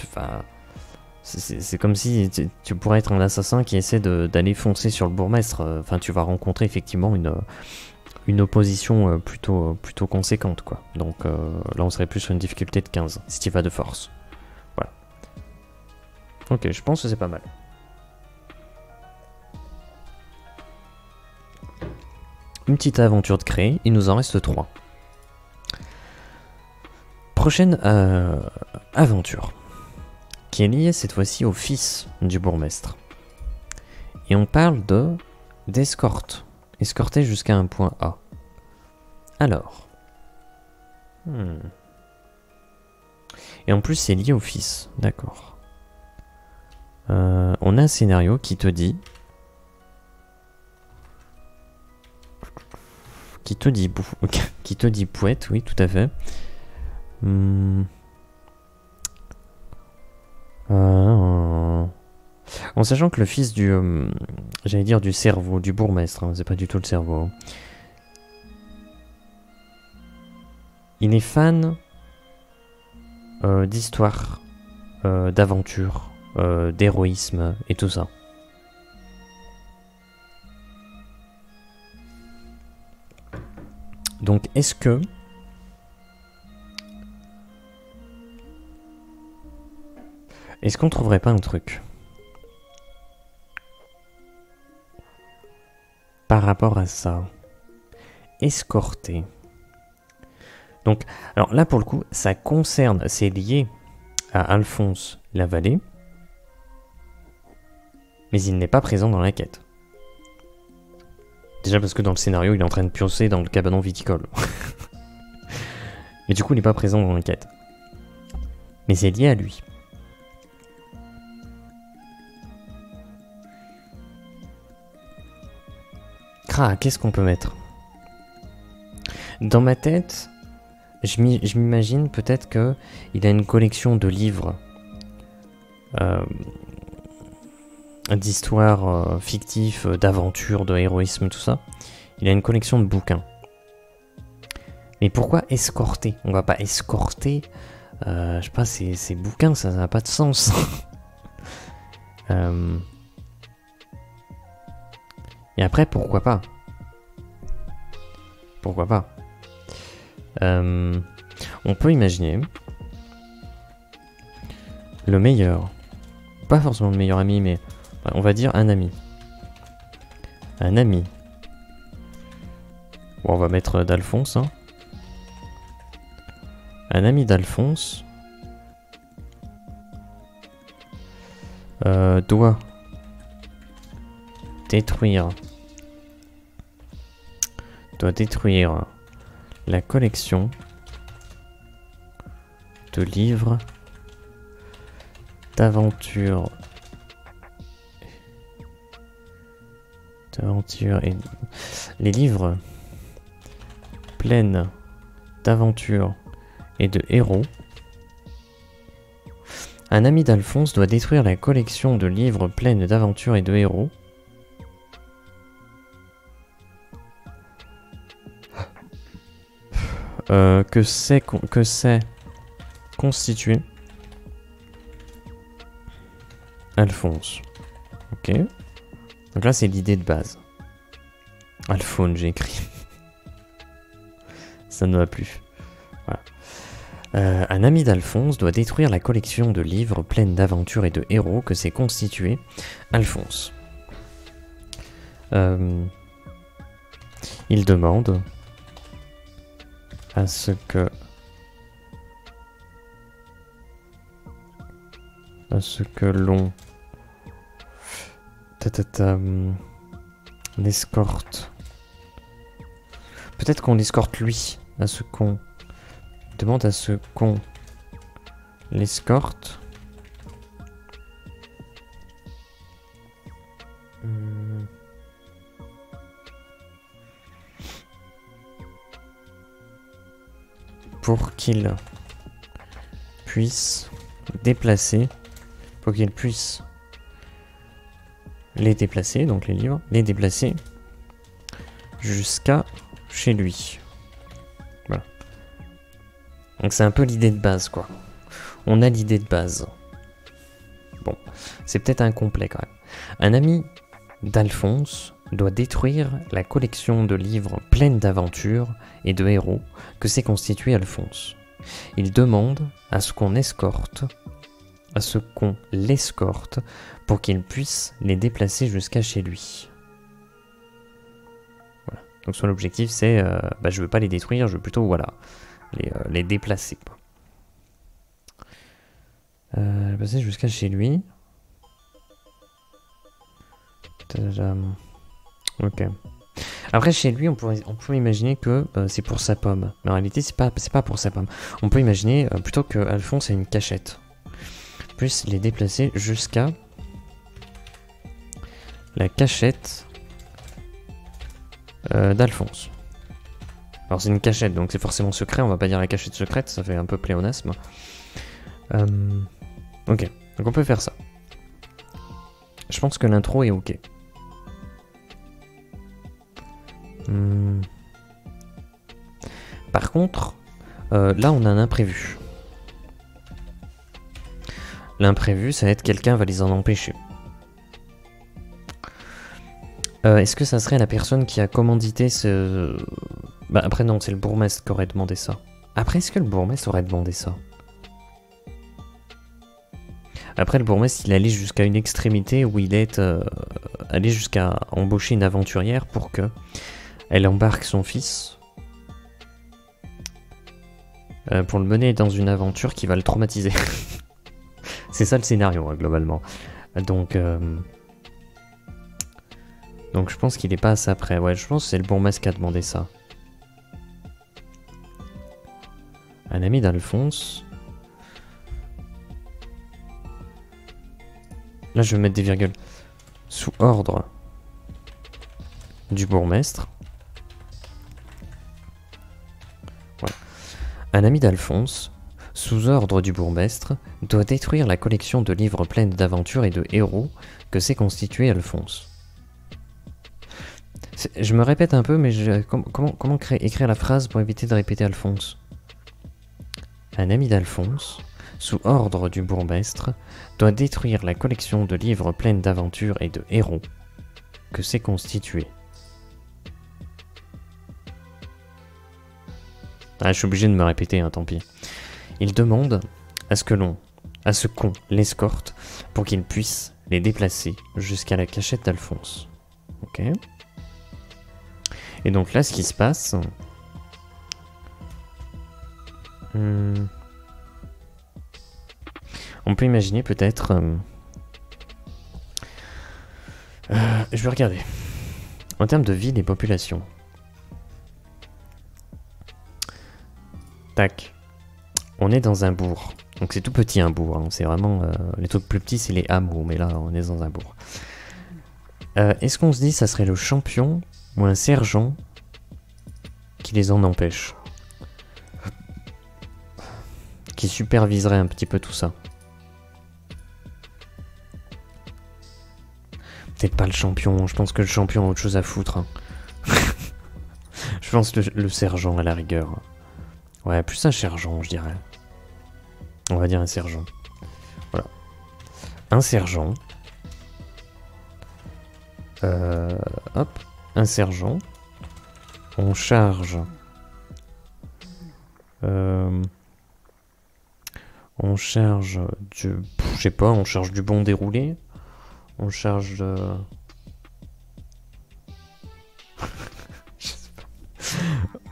c'est comme si tu pourrais être un assassin qui essaie d'aller foncer sur le bourgmestre. Enfin tu vas rencontrer effectivement une opposition plutôt conséquente, quoi. Donc là on serait plus sur une difficulté de 15 si tu vas de force. Voilà. Ok, je pense que c'est pas mal. Une petite aventure de créer, il nous en reste 3. Prochaine aventure, qui est liée cette fois-ci au fils du bourgmestre. Et on parle d'escorte. Escorter jusqu'à un point A. Alors. Et en plus, c'est lié au fils. D'accord. On a un scénario qui te dit... Qui te dit poète, oui, tout à fait. En sachant que le fils du... j'allais dire du cerveau, du bourgmestre, hein, c'est pas du tout le cerveau. Il est fan d'histoire, d'aventure, d'héroïsme et tout ça. Donc est-ce que... Est-ce qu'on trouverait pas un truc par rapport à ça? Escorter. Donc, alors là pour le coup, ça concerne, c'est lié à Alphonse Lavallée, mais il n'est pas présent dans la quête. Déjà parce que dans le scénario, il est en train de pioncer dans le cabanon viticole. Et du coup, il n'est pas présent dans la quête. Mais c'est lié à lui. Qu'est-ce qu'on peut mettre? Dans ma tête, je m'imagine peut-être qu'il a une collection de livres d'histoires fictifs, d'aventures, de héroïsme, tout ça. Il a une collection de bouquins. Mais pourquoi escorter? On va pas escorter, je sais pas, ces bouquins, ça n'a pas de sens. Et après, pourquoi pas? Pourquoi pas? On peut imaginer le meilleur, pas forcément le meilleur ami, mais on va dire un ami. Un ami. Bon, on va mettre d'Alphonse. Hein. Un ami d'Alphonse doit détruire la collection de livres d'aventures et les livres pleins d'aventures et de héros. Un ami d'Alphonse doit détruire la collection de livres pleines d'aventures et de héros. Que c'est constitué Alphonse. Ok. Donc là, c'est l'idée de base. Alphone, j'ai écrit. Ça ne va plus. Voilà. Un ami d'Alphonse doit détruire la collection de livres pleines d'aventures et de héros que s'est constitué Alphonse. Il demande à ce que l'on l'escorte. Peut-être qu'on l'escorte lui, à ce qu'on demande à ce qu'on l'escorte. Pour qu'il puisse déplacer, pour qu'il puisse les déplacer, donc les livres, les déplacer jusqu'à chez lui. Voilà. Donc c'est un peu l'idée de base, quoi. On a l'idée de base. Bon, c'est peut-être incomplet quand même. Un ami d'Alphonse doit détruire la collection de livres pleines d'aventures et de héros que s'est constitué Alphonse. Il demande à ce qu'on l'escorte pour qu'il puisse les déplacer jusqu'à chez lui. Voilà. Donc son objectif c'est, je veux pas les détruire, je veux plutôt les déplacer. Passer jusqu'à chez lui. Tadam. Ok. Après, chez lui, on peut imaginer que c'est pour sa pomme. Mais en réalité, c'est pas pour sa pomme. On peut imaginer plutôt que Alphonse a une cachette. Plus les déplacer jusqu'à la cachette d'Alphonse. Alors c'est une cachette, donc c'est forcément secret, on va pas dire la cachette secrète, ça fait un peu pléonasme. Ok, donc on peut faire ça. Je pense que l'intro est ok. Par contre, là on a un imprévu. L'imprévu, ça va être quelqu'un va les en empêcher. Est-ce que ça serait la personne qui a commandité ce... Bah après non, c'est le bourgmestre qui aurait demandé ça. Après, est-ce que le bourgmestre aurait demandé ça? Après, le bourgmestre, il allait jusqu'à une extrémité où il est allé jusqu'à embaucher une aventurière pour que elle embarque son fils pour le mener dans une aventure qui va le traumatiser. C'est ça le scénario, hein, globalement. Donc je pense qu'il est pas assez prêt. Ouais, je pense que c'est le bourgmestre qui a demandé ça. Un ami d'Alphonse. Là, je vais mettre des virgules. Sous ordre du bourgmestre. Voilà. Un ami d'Alphonse, sous ordre du bourgmestre, doit détruire la collection de livres pleines d'aventures et de héros que s'est constitué Alphonse. Je me répète un peu, mais comment écrire la phrase pour éviter de répéter Alphonse? Un ami d'Alphonse, sous ordre du bourgmestre, doit détruire la collection de livres pleines d'aventures et de héros que s'est constitué. Ah, je suis obligé de me répéter, hein, tant pis. Il demande à ce qu'on l'escorte pour qu'il puisse les déplacer jusqu'à la cachette d'Alphonse. Ok. Et donc là, ce qui se passe... on peut imaginer peut-être... je vais regarder. En termes de ville et population. Tac. On est dans un bourg. Donc c'est tout petit un bourg. Hein. C'est vraiment... les trucs plus petits, c'est les hameaux. Mais là, on est dans un bourg. Est-ce qu'on se dit ça serait le champion ou un sergent qui les en empêche? Qui superviserait un petit peu tout ça? Peut-être pas le champion, je pense que le champion a autre chose à foutre. Hein. Je pense le sergent à la rigueur. Ouais, plus un sergent, je dirais. On va dire un sergent. Voilà. Un sergent. Hop. Un sergent. On charge. On charge du... Je sais pas, on charge du bon déroulé. On charge de... Je sais pas.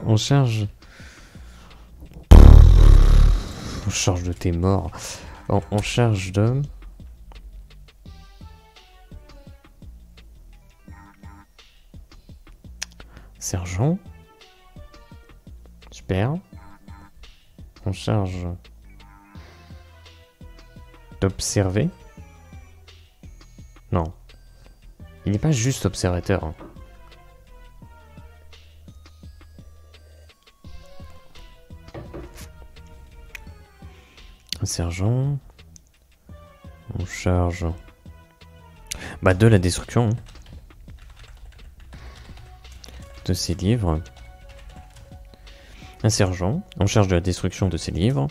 On charge... On charge de tes morts. On charge de... Sergent. Super. On charge... d'observer. Non. Il n'est pas juste observateur. Hein. Un sergent. On charge... Bah de la destruction. Hein. De ses livres. Un sergent. On charge de la destruction de ses livres.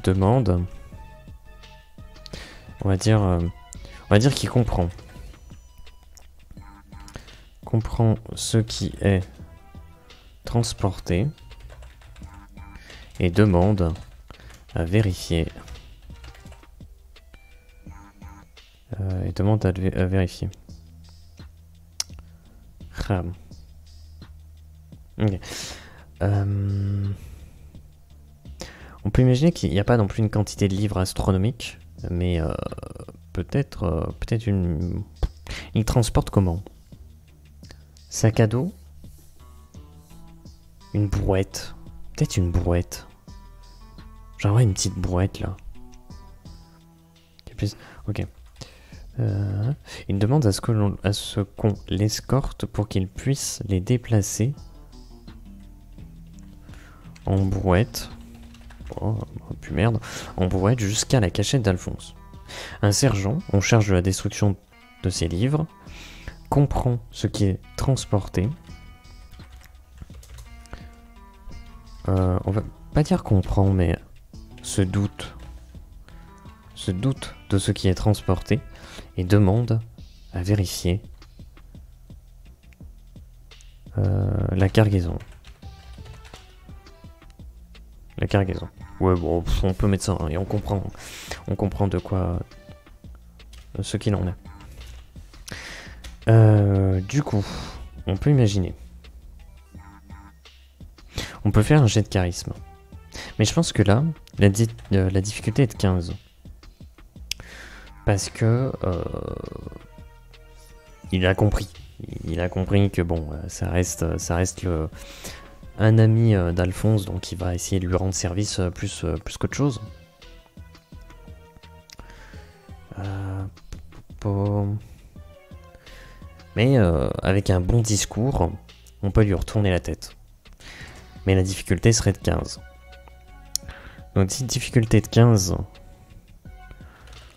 Demande. On va dire qu'il comprend. Comprend ce qui est transporté et demande à vérifier. Et demande à vérifier. Ok. On peut imaginer qu'il n'y a pas non plus une quantité de livres astronomique, mais peut-être une... Il transporte comment? Sac à dos? Une brouette. Peut-être une brouette. Genre une petite brouette là. Ok. Il demande à ce qu'on l'escorte pour qu'il puisse les déplacer en brouette. Oh, puis merde. En brouette jusqu'à la cachette d'Alphonse. Un sergent, en charge de la destruction de ces livres, comprend ce qui est transporté. On va pas dire comprend, mais se doute de ce qui est transporté et demande à vérifier la cargaison. La cargaison. Ouais, bon, on peut mettre ça, hein, et on comprend de quoi, ce qu'il en est. Du coup, on peut imaginer. On peut faire un jet de charisme. Mais je pense que là, la difficulté est de 15. Parce que il a compris. Il a compris que bon, ça reste un ami d'Alphonse, donc il va essayer de lui rendre service plus qu'autre chose. Mais avec un bon discours, on peut lui retourner la tête. Mais la difficulté serait de 15. Donc difficulté de 15,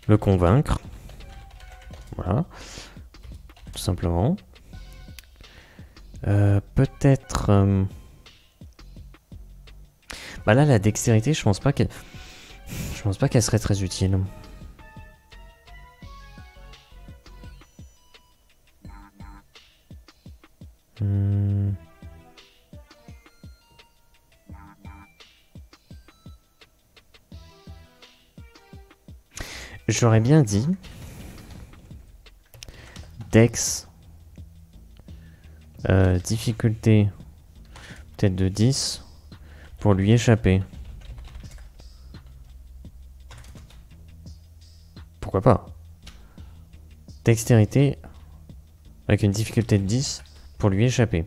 le convaincre. Voilà. Tout simplement. Peut-être... Bah là, la dextérité, je pense pas qu'elle serait très utile. J'aurais bien dit Dex, difficulté peut-être de 10 pour lui échapper. Pourquoi pas? Dextérité avec une difficulté de 10 pour lui échapper.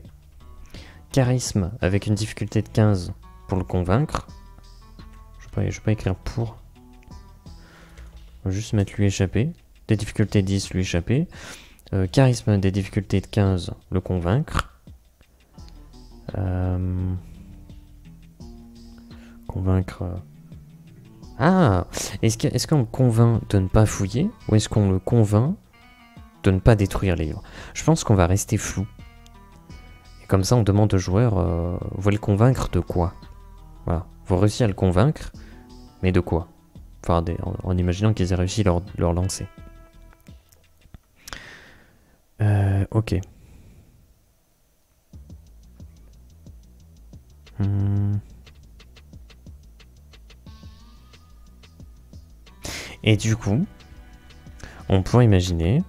Charisme avec une difficulté de 15 pour le convaincre. Je vais pas écrire pour. On va juste mettre lui échapper. Des difficultés 10, lui échapper. Charisme des difficultés de 15, le convaincre. Convaincre... Ah! Est-ce qu'on le convainc de ne pas fouiller? Ou est-ce qu'on le convainc de ne pas détruire les livres? Je pense qu'on va rester flou. Et comme ça, on demande au joueur, vous voulez le convaincre de quoi? Voilà. Vous réussissez à le convaincre, mais de quoi? Enfin, en imaginant qu'ils aient réussi leur lancer. Ok. Et du coup, on pourrait imaginer,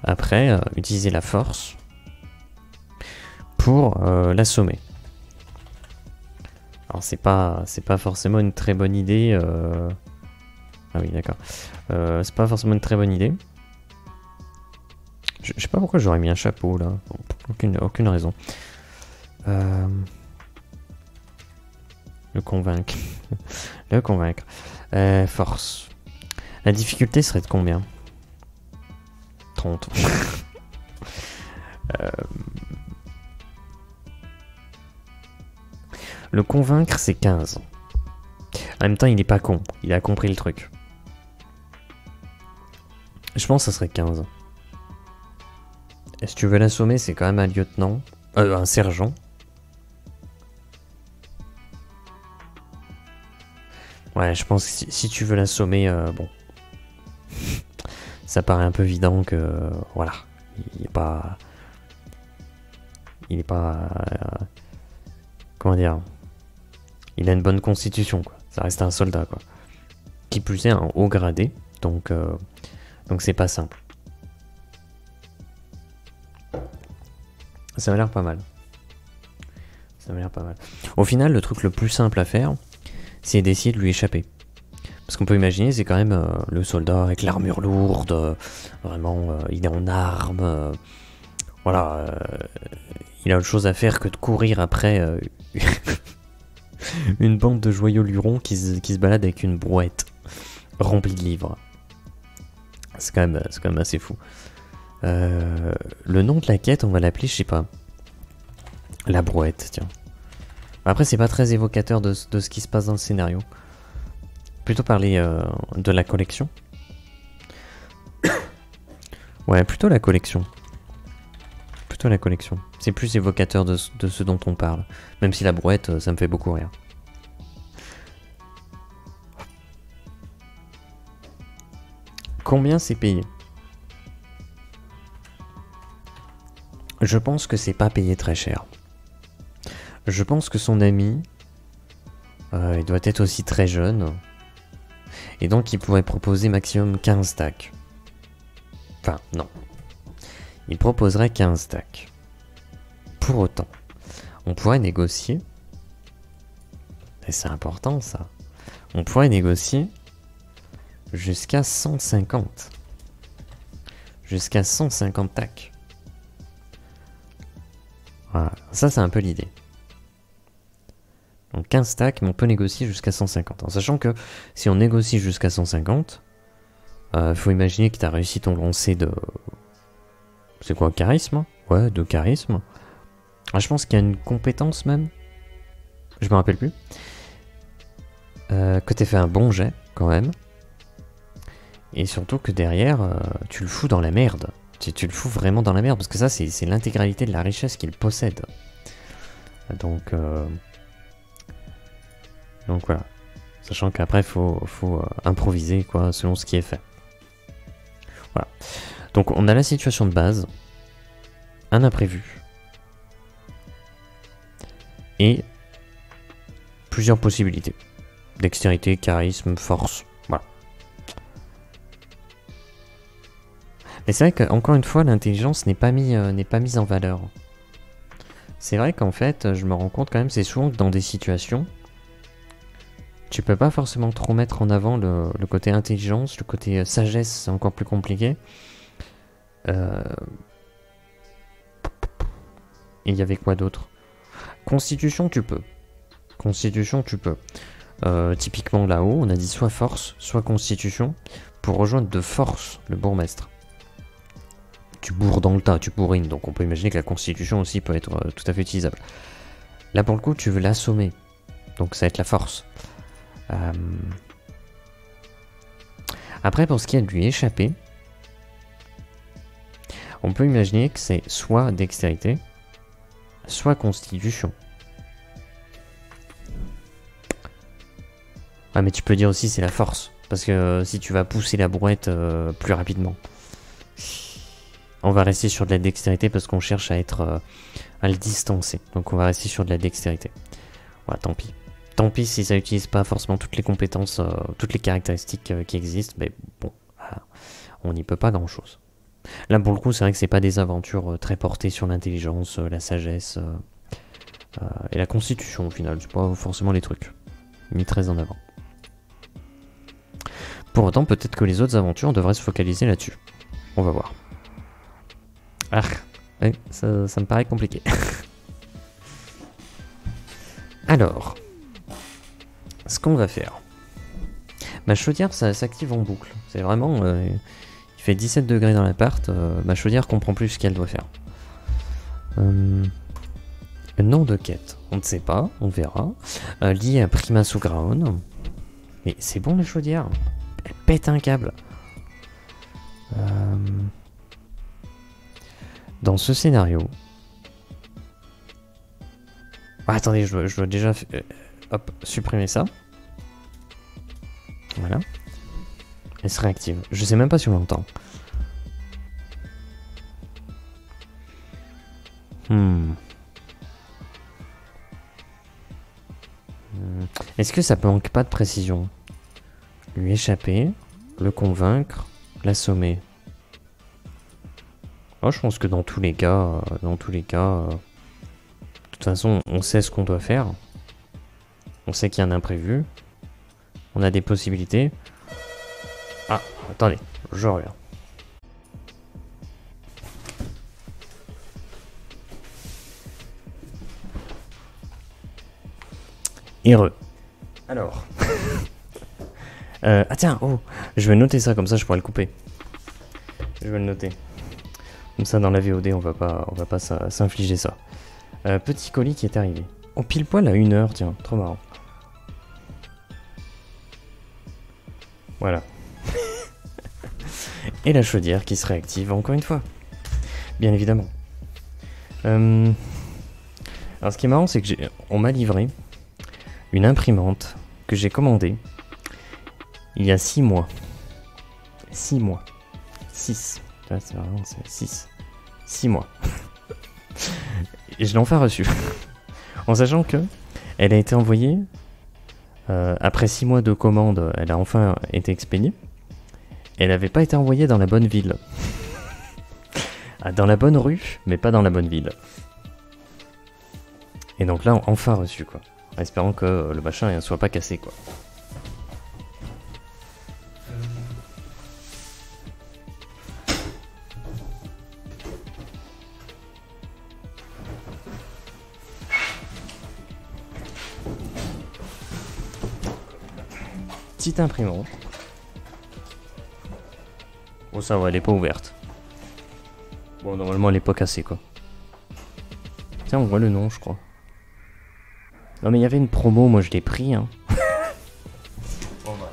après, utiliser la force pour l'assommer. Alors c'est pas forcément une très bonne idée. Ah oui, d'accord. C'est pas forcément une très bonne idée. Je sais pas pourquoi j'aurais mis un chapeau là. Aucune raison. Le convaincre. Le convaincre. Force. La difficulté serait de combien? 30. Le convaincre, c'est 15. En même temps, il est pas con. Il a compris le truc. Je pense que ça serait 15. Et si tu veux l'assommer, c'est quand même un lieutenant. Un sergent. Ouais, je pense que si tu veux l'assommer, bon. Ça paraît un peu évident que... voilà. Il est pas... comment dire? Il a une bonne constitution, quoi. Ça reste un soldat, quoi. Qui plus est un haut gradé, donc c'est pas simple. Ça m'a l'air pas mal. Ça m'a l'air pas mal. Au final, le truc le plus simple à faire, c'est d'essayer de lui échapper. Parce qu'on peut imaginer, c'est quand même le soldat avec l'armure lourde, vraiment, il est en armes, voilà, il a autre chose à faire que de courir après une bande de joyeux lurons qui se balade avec une brouette remplie de livres. C'est quand même assez fou. Le nom de la quête, on va l'appeler, je sais pas, la brouette, tiens. Après, c'est pas très évocateur de ce qui se passe dans le scénario. Plutôt parler de la collection. Ouais, plutôt la collection. Plutôt la collection. C'est plus évocateur de ce dont on parle. Même si la brouette, ça me fait beaucoup rire. Combien c'est payé? Je pense que c'est pas payé très cher. Je pense que son ami, il doit être aussi très jeune. Et donc il pourrait proposer maximum 15 stacks. Enfin, non. Il proposerait 15 stacks. Pour autant, on pourrait négocier. Et c'est important ça. On pourrait négocier jusqu'à 150. Jusqu'à 150 stacks. Voilà, ça c'est un peu l'idée. Donc 15 stacks, mais on peut négocier jusqu'à 150. En sachant que si on négocie jusqu'à 150, faut imaginer que tu as réussi ton lancer de... C'est quoi, charisme? Ouais, de charisme. Ah, je pense qu'il y a une compétence même. Je me rappelle plus. Que tu fait un bon jet, quand même. Et surtout que derrière, tu le fous dans la merde. Tu le fous vraiment dans la merde, parce que ça, c'est l'intégralité de la richesse qu'il possède. Donc voilà. Sachant qu'après, faut improviser, quoi, selon ce qui est fait. Voilà. Donc on a la situation de base, un imprévu, et plusieurs possibilités. Dextérité, charisme, force, voilà. Mais c'est vrai qu'encore une fois, l'intelligence n'est pas mise en valeur. C'est vrai qu'en fait, je me rends compte quand même, c'est souvent que dans des situations, tu peux pas forcément trop mettre en avant le côté intelligence, le côté sagesse, c'est encore plus compliqué. Il y avait quoi d'autre? Constitution, tu peux. Constitution, tu peux. Typiquement là-haut, on a dit soit force, soit constitution, pour rejoindre de force le bourgmestre. Tu bourres dans le tas, tu bourrines, donc on peut imaginer que la constitution aussi peut être tout à fait utilisable. Là pour le coup, tu veux l'assommer, donc ça va être la force. Après, pour ce qui est de lui échapper, on peut imaginer que c'est soit dextérité, soit constitution. Ah mais tu peux dire aussi c'est la force, parce que si tu vas pousser la brouette plus rapidement. On va rester sur de la dextérité parce qu'on cherche à le distancer. Donc on va rester sur de la dextérité. Voilà, tant pis. Tant pis si ça n'utilise pas forcément toutes les compétences, toutes les caractéristiques qui existent, mais bon, on n'y peut pas grand chose. Là pour le coup c'est vrai que c'est pas des aventures très portées sur l'intelligence, la sagesse et la constitution au final, c'est pas forcément les trucs mis très en avant. Pour autant peut-être que les autres aventures devraient se focaliser là-dessus. On va voir. Ah, ouais, ça me paraît compliqué. Alors, ce qu'on va faire. Ma chaudière, ça s'active en boucle. C'est vraiment... il fait 17 degrés dans l'appart. Ma chaudière comprend plus ce qu'elle doit faire. Nom de quête. On ne sait pas, on verra. Lié à Prima Sugraon. Mais c'est bon la chaudière. Elle pète un câble. Dans ce scénario... Ah, attendez, je dois déjà hop, supprimer ça. Voilà. Elle se réactive. Je sais même pas si on l'entend. Est-ce que ça manque pas de précision? Lui échapper, le convaincre, l'assommer. Oh, je pense que dans tous les cas, de toute façon, on sait ce qu'on doit faire. On sait qu'il y a un imprévu. On a des possibilités. Ah, attendez, je reviens. Heureux. Alors. Ah tiens, oh, je vais noter ça, comme ça je pourrais le couper. Je vais le noter. Comme ça dans la VOD on va pas s'infliger ça. Petit colis qui est arrivé. Oh, pile poil à 1h, tiens, trop marrant. Voilà. Et la chaudière qui se réactive encore une fois. Bien évidemment. Alors ce qui est marrant c'est que on m'a livré une imprimante que j'ai commandée il y a 6 mois. 6 mois. 6. C'est vraiment 6. 6 mois. Et je l'ai enfin reçue. En sachant que elle a été envoyée après 6 mois de commande, elle a enfin été expédiée. Elle n'avait pas été envoyée dans la bonne ville. Dans la bonne rue, mais pas dans la bonne ville. Et donc là, enfin reçu quoi. En espérant que le machin ne soit pas cassé quoi. Petite imprimante. Bon ça va, elle est pas ouverte. Bon normalement elle est pas cassée quoi. Tiens on voit le nom je crois. Non mais il y avait une promo, moi je l'ai pris hein. Bon, bah.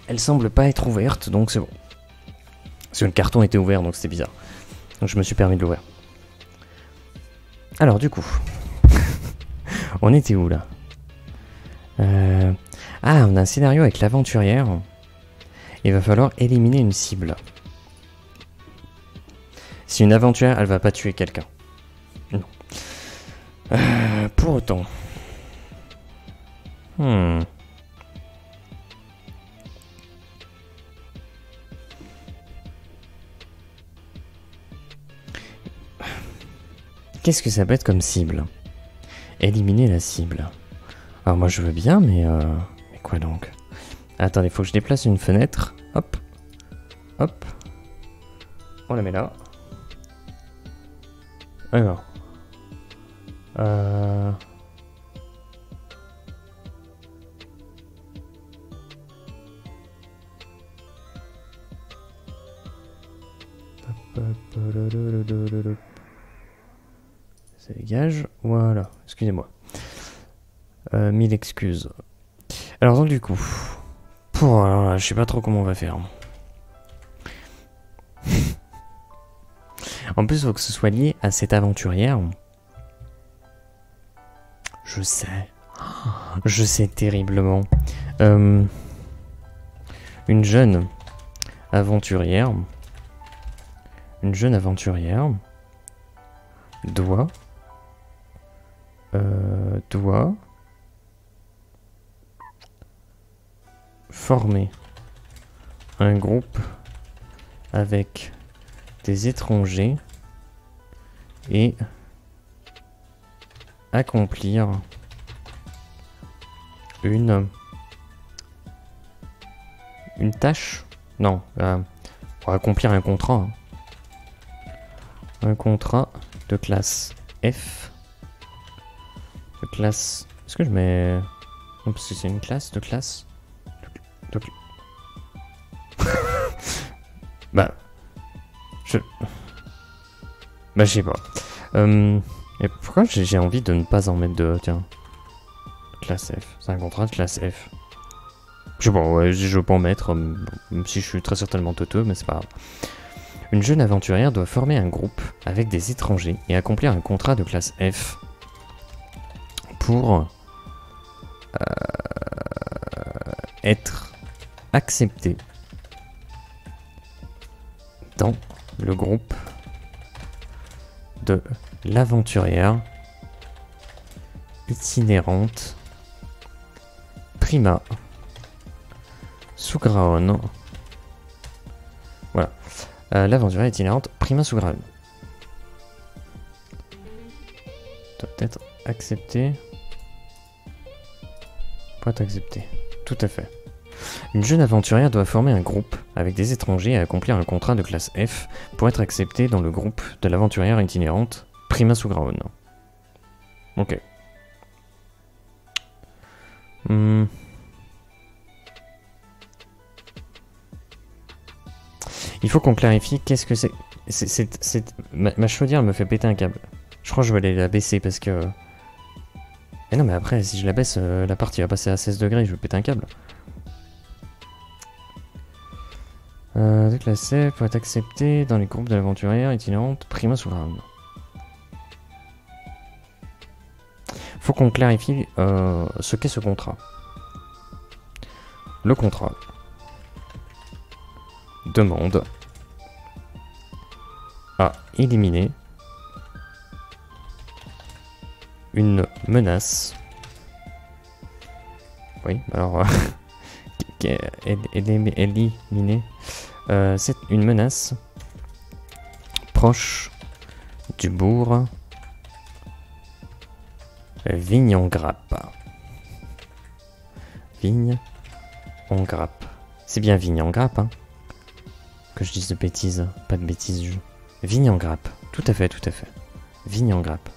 Elle semble pas être ouverte donc c'est bon. Parce que le carton était ouvert donc c'était bizarre. Donc je me suis permis de l'ouvrir. Alors du coup. On était où là? Ah, on a un scénario avec l'aventurière. Il va falloir éliminer une cible. Si une aventurière, elle va pas tuer quelqu'un. Non. Pour autant. Qu'est-ce que ça peut être comme cible? Éliminer la cible. Alors moi je veux bien, mais quoi donc? Attendez, faut que je déplace une fenêtre. Hop. Hop. On la met là. Alors. Ça dégage. Voilà. Excusez-moi. 1000 excuses. Alors donc du coup, alors là, je sais pas trop comment on va faire. En plus, il faut que ce soit lié à cette aventurière. Je sais terriblement. Une jeune aventurière. Une jeune aventurière doit former un groupe avec des étrangers et accomplir une tâche. Non, pour accomplir un contrat. Hein. Un contrat de classe F. De classe... Est-ce que je mets... Non, parce que c'est une classe de classe... Bah... Je sais pas. Et pourquoi j'ai envie de ne pas en mettre de... Tiens. Classe F. C'est un contrat de classe F. Je sais pas, ouais, je peux en mettre, même si je suis très certainement teuteux, mais c'est pas grave. Une jeune aventurière doit former un groupe avec des étrangers et accomplir un contrat de classe F pour être accepté dans le groupe de l'aventurière itinérante Prima Sugraon. Voilà. L'aventurière itinérante Prima Sugraon doit être acceptée Point accepté. Tout à fait. Une jeune aventurière doit former un groupe avec des étrangers et accomplir un contrat de classe F pour être acceptée dans le groupe de l'aventurière itinérante Prima Sugraon. Ok. Il faut qu'on clarifie qu'est-ce que c'est. Ma chaudière me fait péter un câble. Je crois que je vais aller la baisser parce que... Et non mais après si je la baisse, la partie va passer à 16 degrés, je vais péter un câble. De classe F pour être accepté dans les groupes de l'aventurière itinérante Prima Sugraon. Faut qu'on clarifie ce qu'est ce contrat. Le contrat demande à éliminer une menace. Oui, alors éliminer. C'est une menace proche du bourg Vigne en grappe. Vigne en grappe. C'est bien vigne en grappe, hein. Que je dise de bêtises, pas de bêtises. Vigne en grappe. Tout à fait, tout à fait. Vigne en grappe.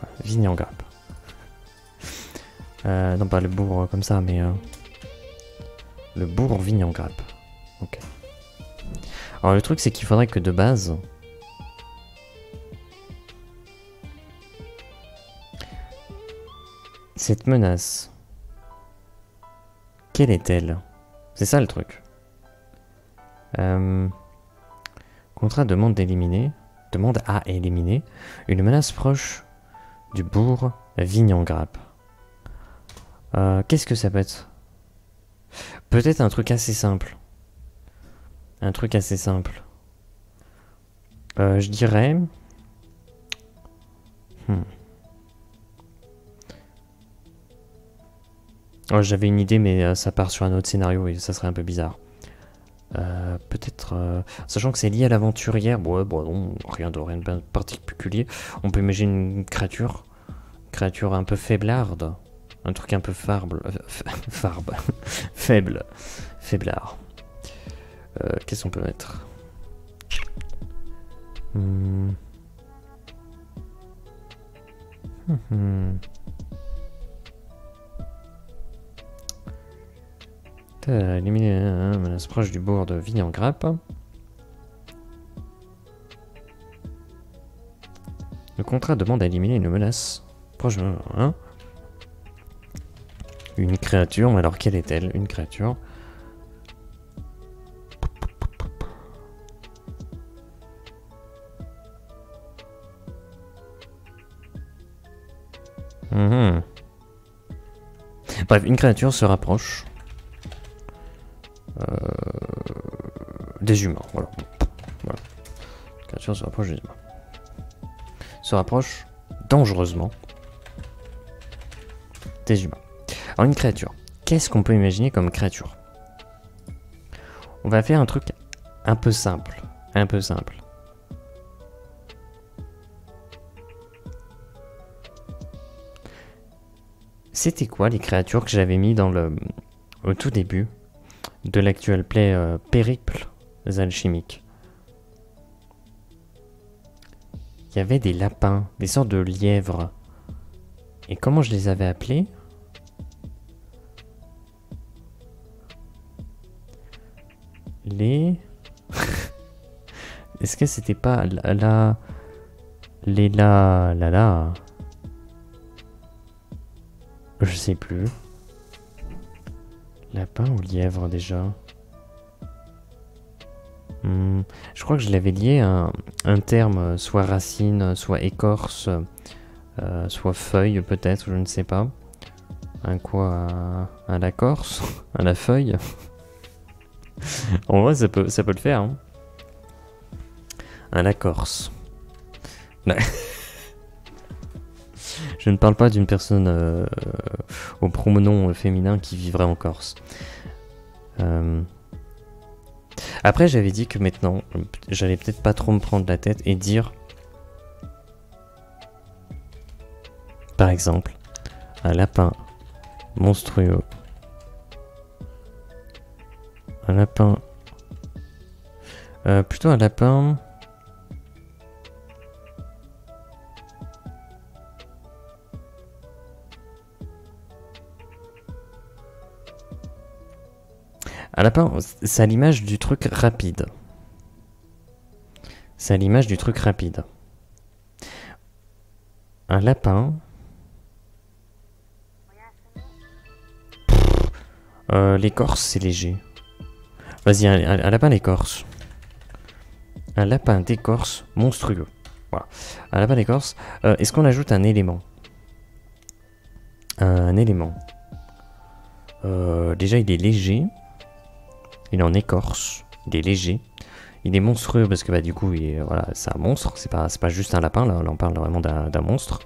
Voilà, vigne en grappe. Non, pas le bourg comme ça, mais... le bourg vigne en grappe. Ok. Alors le truc, c'est qu'il faudrait que de base... Cette menace, quelle est-elle? C'est ça le truc. Contrat demande à éliminer une menace proche du bourg Vigne en grappe. Qu'est-ce que ça peut être? Peut-être un truc assez simple. Un truc assez simple. Je dirais... Oh, j'avais une idée, mais ça part sur un autre scénario et ça serait un peu bizarre. Peut-être... sachant que c'est lié à l'aventurière, ouais, bon, non, rien de particulier. On peut imaginer une créature un peu faiblarde. Un truc un peu faible. Faiblard. Qu'est-ce qu'on peut mettre? Éliminer une menace proche du bourg de Vigne en grappe. Le contrat demande à éliminer une menace proche de... Une créature, alors quelle est-elle? Une créature. Bref, une créature se rapproche des humains, voilà. Une créature se rapproche des humains. Se rapproche dangereusement des humains. Alors une créature, qu'est-ce qu'on peut imaginer comme créature? On va faire un truc un peu simple. C'était quoi les créatures que j'avais mis dans le... au tout début de l'actuel play Périple alchimiques? Il y avait des lapins, des sortes de lièvres. Et comment je les avais appelés? Les... Est-ce que c'était pas la... Je sais plus. Lapin ou lièvre déjà? Je crois que je l'avais lié à un terme, soit racine, soit écorce, soit feuille peut-être, je ne sais pas. Un quoi? À la corse? À la feuille? En vrai ça peut le faire. Hein. À la corse. Je ne parle pas d'une personne au pronom féminin qui vivrait en Corse. Après, j'avais dit que maintenant, j'allais peut-être pas trop me prendre la tête et dire, par exemple, un lapin monstrueux. Un lapin. Plutôt un lapin. Un lapin, c'est à l'image du truc rapide. C'est à l'image du truc rapide. Un lapin. L'écorce, c'est léger. Vas-y, un lapin d'écorce. Un lapin d'écorce monstrueux. Voilà. Un lapin d'écorce. Est-ce qu'on ajoute un élément? Un élément. Déjà, il est léger. Il est en écorce. Il est léger. Il est monstrueux parce que bah, du coup, voilà, c'est un monstre. C'est pas juste un lapin. Là, on parle vraiment d'un monstre.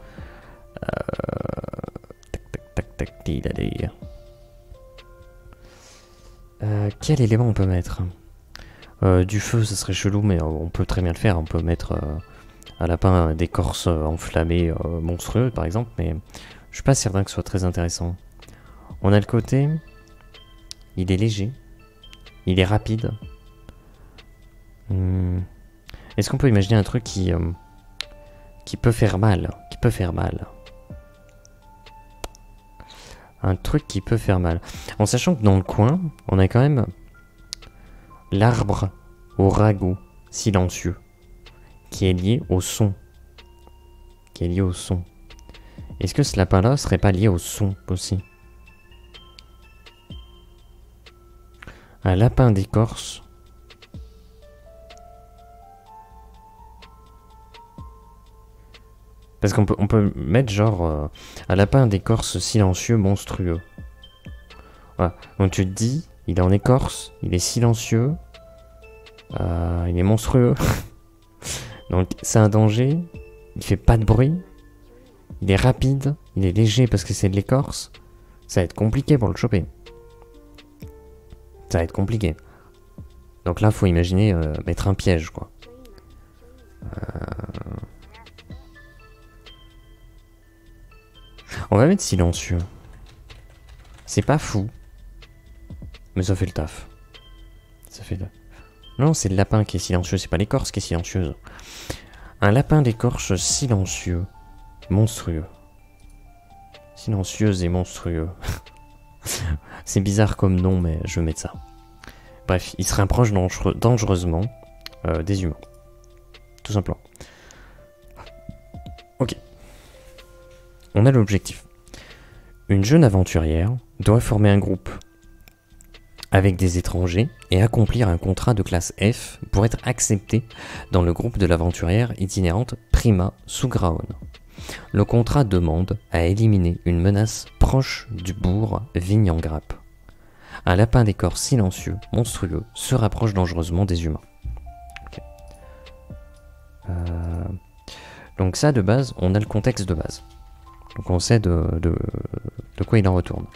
Quel élément on peut mettre? Du feu, ça serait chelou, mais on peut très bien le faire. On peut mettre un lapin d'écorce enflammé monstrueux, par exemple, mais je suis pas certain que ce soit très intéressant. On a le côté, il est léger, il est rapide. Est-ce qu'on peut imaginer un truc qui peut faire mal, un truc qui peut faire mal. En sachant que dans le coin, on a quand même l'arbre au ragot silencieux qui est lié au son. Est-ce que ce lapin-là serait pas lié au son aussi? Un lapin d'écorce. Parce qu'on peut mettre genre un lapin d'écorce silencieux monstrueux. Voilà. Donc tu te dis, il est en écorce, il est silencieux, il est monstrueux. Donc c'est un danger, il fait pas de bruit, il est rapide, il est léger parce que c'est de l'écorce. Ça va être compliqué pour le choper. Ça va être compliqué. Donc là, faut imaginer mettre un piège, quoi. On va mettre silencieux. C'est pas fou. Mais ça fait le taf. Non, c'est le lapin qui est silencieux, c'est pas l'écorce qui est silencieuse. Un lapin d'écorce silencieux. Monstrueux. Silencieuse et monstrueux. C'est bizarre comme nom, mais je vais mettre ça. Bref, il se rapproche dangereusement des humains. Tout simplement. Ok. On a l'objectif. Une jeune aventurière doit former un groupe avec des étrangers et accomplir un contrat de classe F pour être acceptée dans le groupe de l'aventurière itinérante Prima Sugraon. Le contrat demande à éliminer une menace proche du bourg Vigne-en-Grappe. Un lapin d'écorce silencieux, monstrueux, se rapproche dangereusement des humains. Okay. Donc ça, de base, on a le contexte de base. Donc on sait de quoi il en retourne.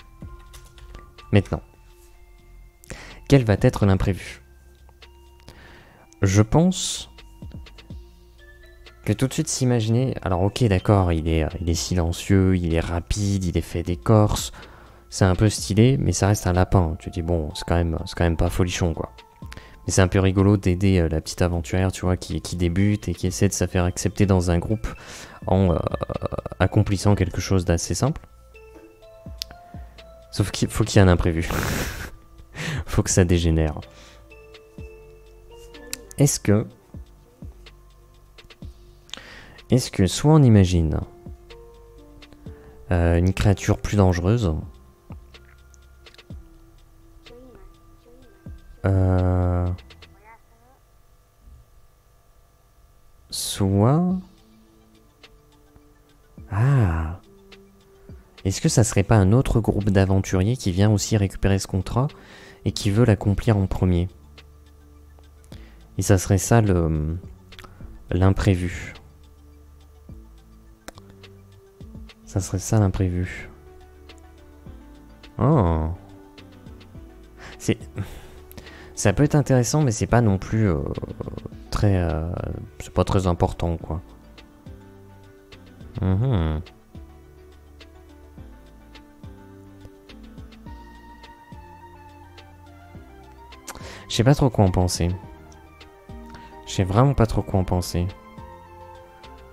Maintenant, quel va être l'imprévu? Je pense que tout de suite s'imaginer... Alors ok, d'accord, il est silencieux, il est rapide, il est fait d'écorce. C'est un peu stylé, mais ça reste un lapin. Tu te dis, bon, c'est quand même pas folichon, quoi. Mais c'est un peu rigolo d'aider la petite aventurière, tu vois, qui débute et qui essaie de se faire accepter dans un groupe en accomplissant quelque chose d'assez simple. Sauf qu'il faut qu'il y ait un imprévu. Faut que ça dégénère. Est-ce que soit on imagine une créature plus dangereuse, soit... Ah, est-ce que ça serait pas un autre groupe d'aventuriers qui vient aussi récupérer ce contrat et qui veut l'accomplir en premier? Et ça serait ça l'imprévu. Ça serait ça l'imprévu. Oh. Ça peut être intéressant, mais c'est pas non plus très... c'est pas très important, quoi. Je sais pas trop quoi en penser. Je sais vraiment pas trop quoi en penser.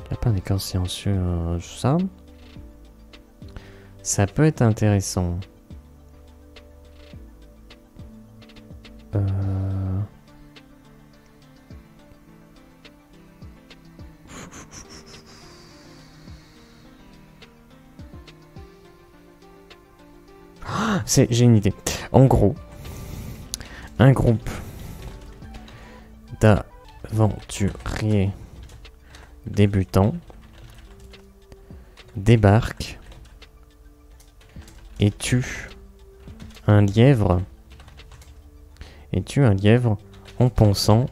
Lapin d'écorce silencieux, ça. Ça peut être intéressant. J'ai une idée. En gros, un groupe d'aventuriers débutants débarque et tue un lièvre en pensant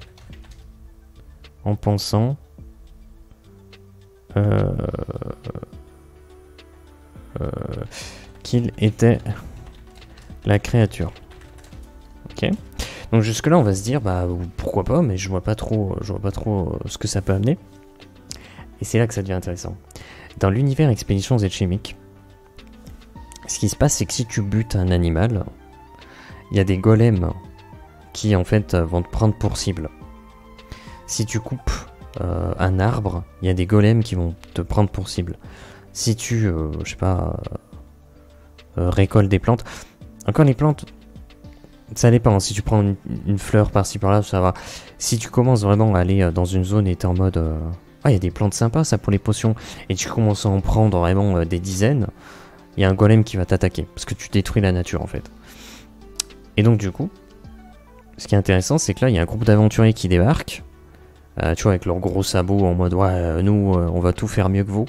qu'il était la créature. Ok. Donc jusque là on va se dire bah pourquoi pas, mais je vois pas trop ce que ça peut amener. Et c'est là que ça devient intéressant. Dans l'univers expéditions alchimiques, ce qui se passe c'est que si tu butes un animal, il y a des golems qui en fait vont te prendre pour cible. Si tu coupes un arbre, il y a des golems qui vont te prendre pour cible. Si tu, je sais pas, récoltes des plantes, encore les plantes, ça dépend. Si tu prends une fleur par-ci par-là, ça va. Si tu commences vraiment à aller dans une zone et t'es en mode, ah, il y a des plantes sympas ça pour les potions, et tu commences à en prendre vraiment des dizaines, il y a un golem qui va t'attaquer parce que tu détruis la nature en fait. Et donc du coup, ce qui est intéressant, c'est que là, il y a un groupe d'aventuriers qui débarquent, tu vois, avec leurs gros sabots en mode, ouais, nous, on va tout faire mieux que vous.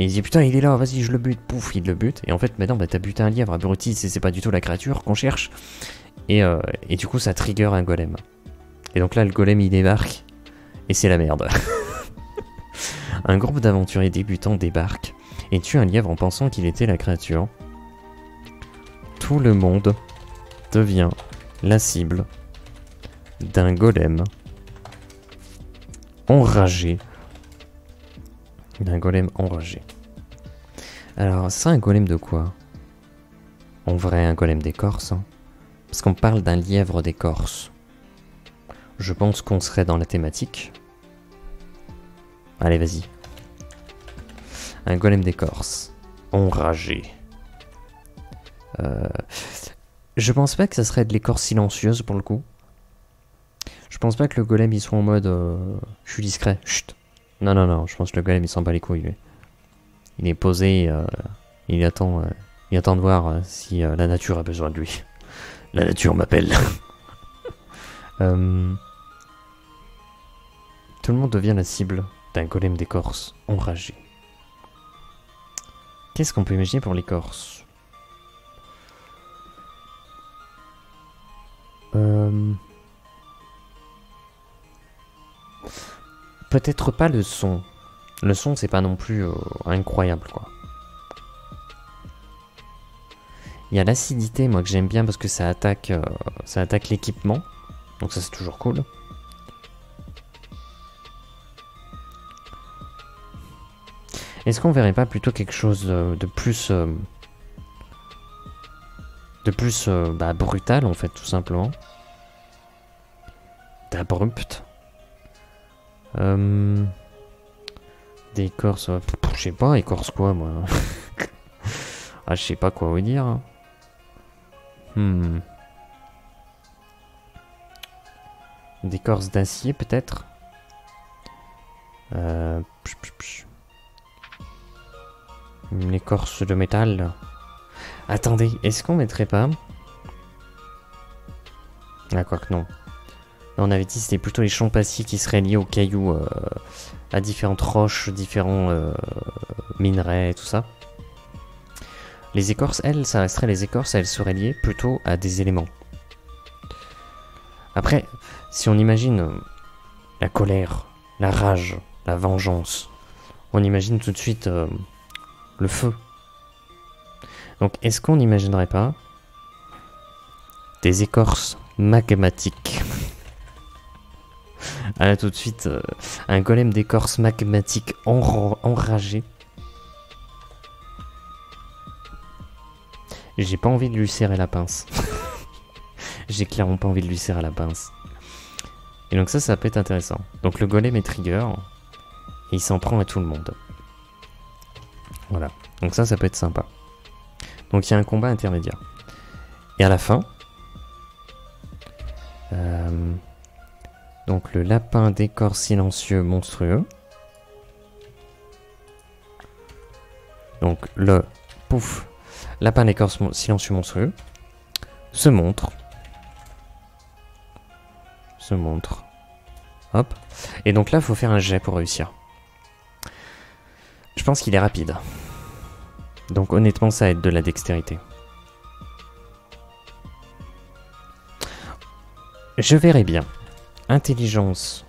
Et il dit, putain, il est là, vas-y, je le bute, pouf, il le bute. Et en fait, maintenant, bah, t'as buté un lièvre, abruti, c'est pas du tout la créature qu'on cherche. Et du coup, ça trigger un golem. Et donc là, le golem, il débarque, et c'est la merde. Un groupe d'aventuriers débutants débarque, et tue un lièvre en pensant qu'il était la créature. Tout le monde devient la cible d'un golem enragé. Alors, c'est un golem de quoi? En vrai, un golem d'écorce. Hein. Parce qu'on parle d'un lièvre d'écorce. Je pense qu'on serait dans la thématique. Allez, vas-y. Un golem d'écorce. Enragé. Je pense pas que ça serait de l'écorce silencieuse pour le coup. Je pense pas que le golem il soit en mode je suis discret, chut. Non, je pense que le golem il s'en bat les couilles lui. Il est posé, il attend de voir si la nature a besoin de lui. La nature m'appelle. Tout le monde devient la cible d'un golem d'écorce enragé. Qu'est-ce qu'on peut imaginer pour l'écorce? Peut-être pas le son. Le son, c'est pas non plus incroyable, quoi. Il y a l'acidité, moi, que j'aime bien parce que ça attaque l'équipement. Donc ça, c'est toujours cool. Est-ce qu'on verrait pas plutôt quelque chose de plus... brutal, en fait, tout simplement. D'abrupt. D'écorce, je sais pas, écorce quoi moi. Ah, je sais pas quoi vous dire. D'écorce d'acier peut-être. Une écorce de métal. Attendez, est-ce qu'on mettrait pas... Ah, quoi que non. On avait dit que c'était plutôt les champs passifs qui seraient liés aux cailloux, à différentes roches, différents minerais et tout ça. Les écorces, elles, ça resterait les écorces, elles seraient liées plutôt à des éléments. Après, si on imagine la colère, la rage, la vengeance, on imagine tout de suite le feu. Donc, est-ce qu'on n'imaginerait pas des écorces magmatiques? Ah là tout de suite, un golem d'écorce magmatique enragé. J'ai pas envie de lui serrer la pince. J'ai clairement pas envie de lui serrer la pince. Et donc ça peut être intéressant. Donc le golem est trigger. Et il s'en prend à tout le monde. Voilà. Donc ça peut être sympa. Donc il y a un combat intermédiaire. Et à la fin... donc le lapin décor silencieux monstrueux. Donc le pouf, lapin décor silencieux monstrueux se montre. Hop. Et donc là, il faut faire un jet pour réussir. Je pense qu'il est rapide. Donc honnêtement, ça aide de la dextérité. Je verrai bien. Intelligence,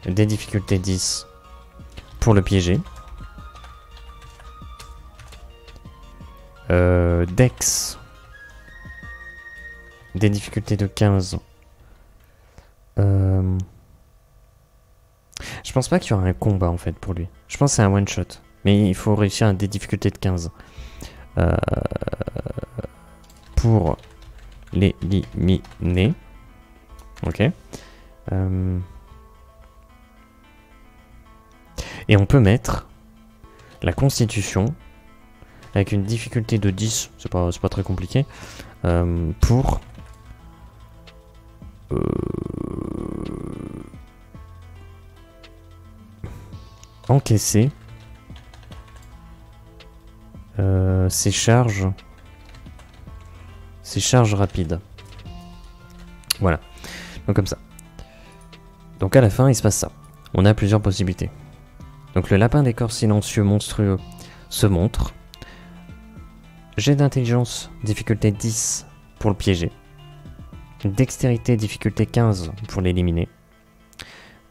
des difficultés 10 pour le piéger. Dex, des difficultés de 15. Je pense pas qu'il y aura un combat en fait pour lui. Je pense que c'est un one shot. Mais il faut réussir à des difficultés de 15. Pour l'éliminer. Ok. Et on peut mettre la constitution avec une difficulté de 10, c'est pas très compliqué, pour encaisser ses charges rapides. Voilà, donc comme ça. Donc à la fin il se passe ça. On a plusieurs possibilités. Donc le lapin décor silencieux monstrueux se montre. Jet d'intelligence, difficulté 10 pour le piéger. Dextérité, difficulté 15 pour l'éliminer.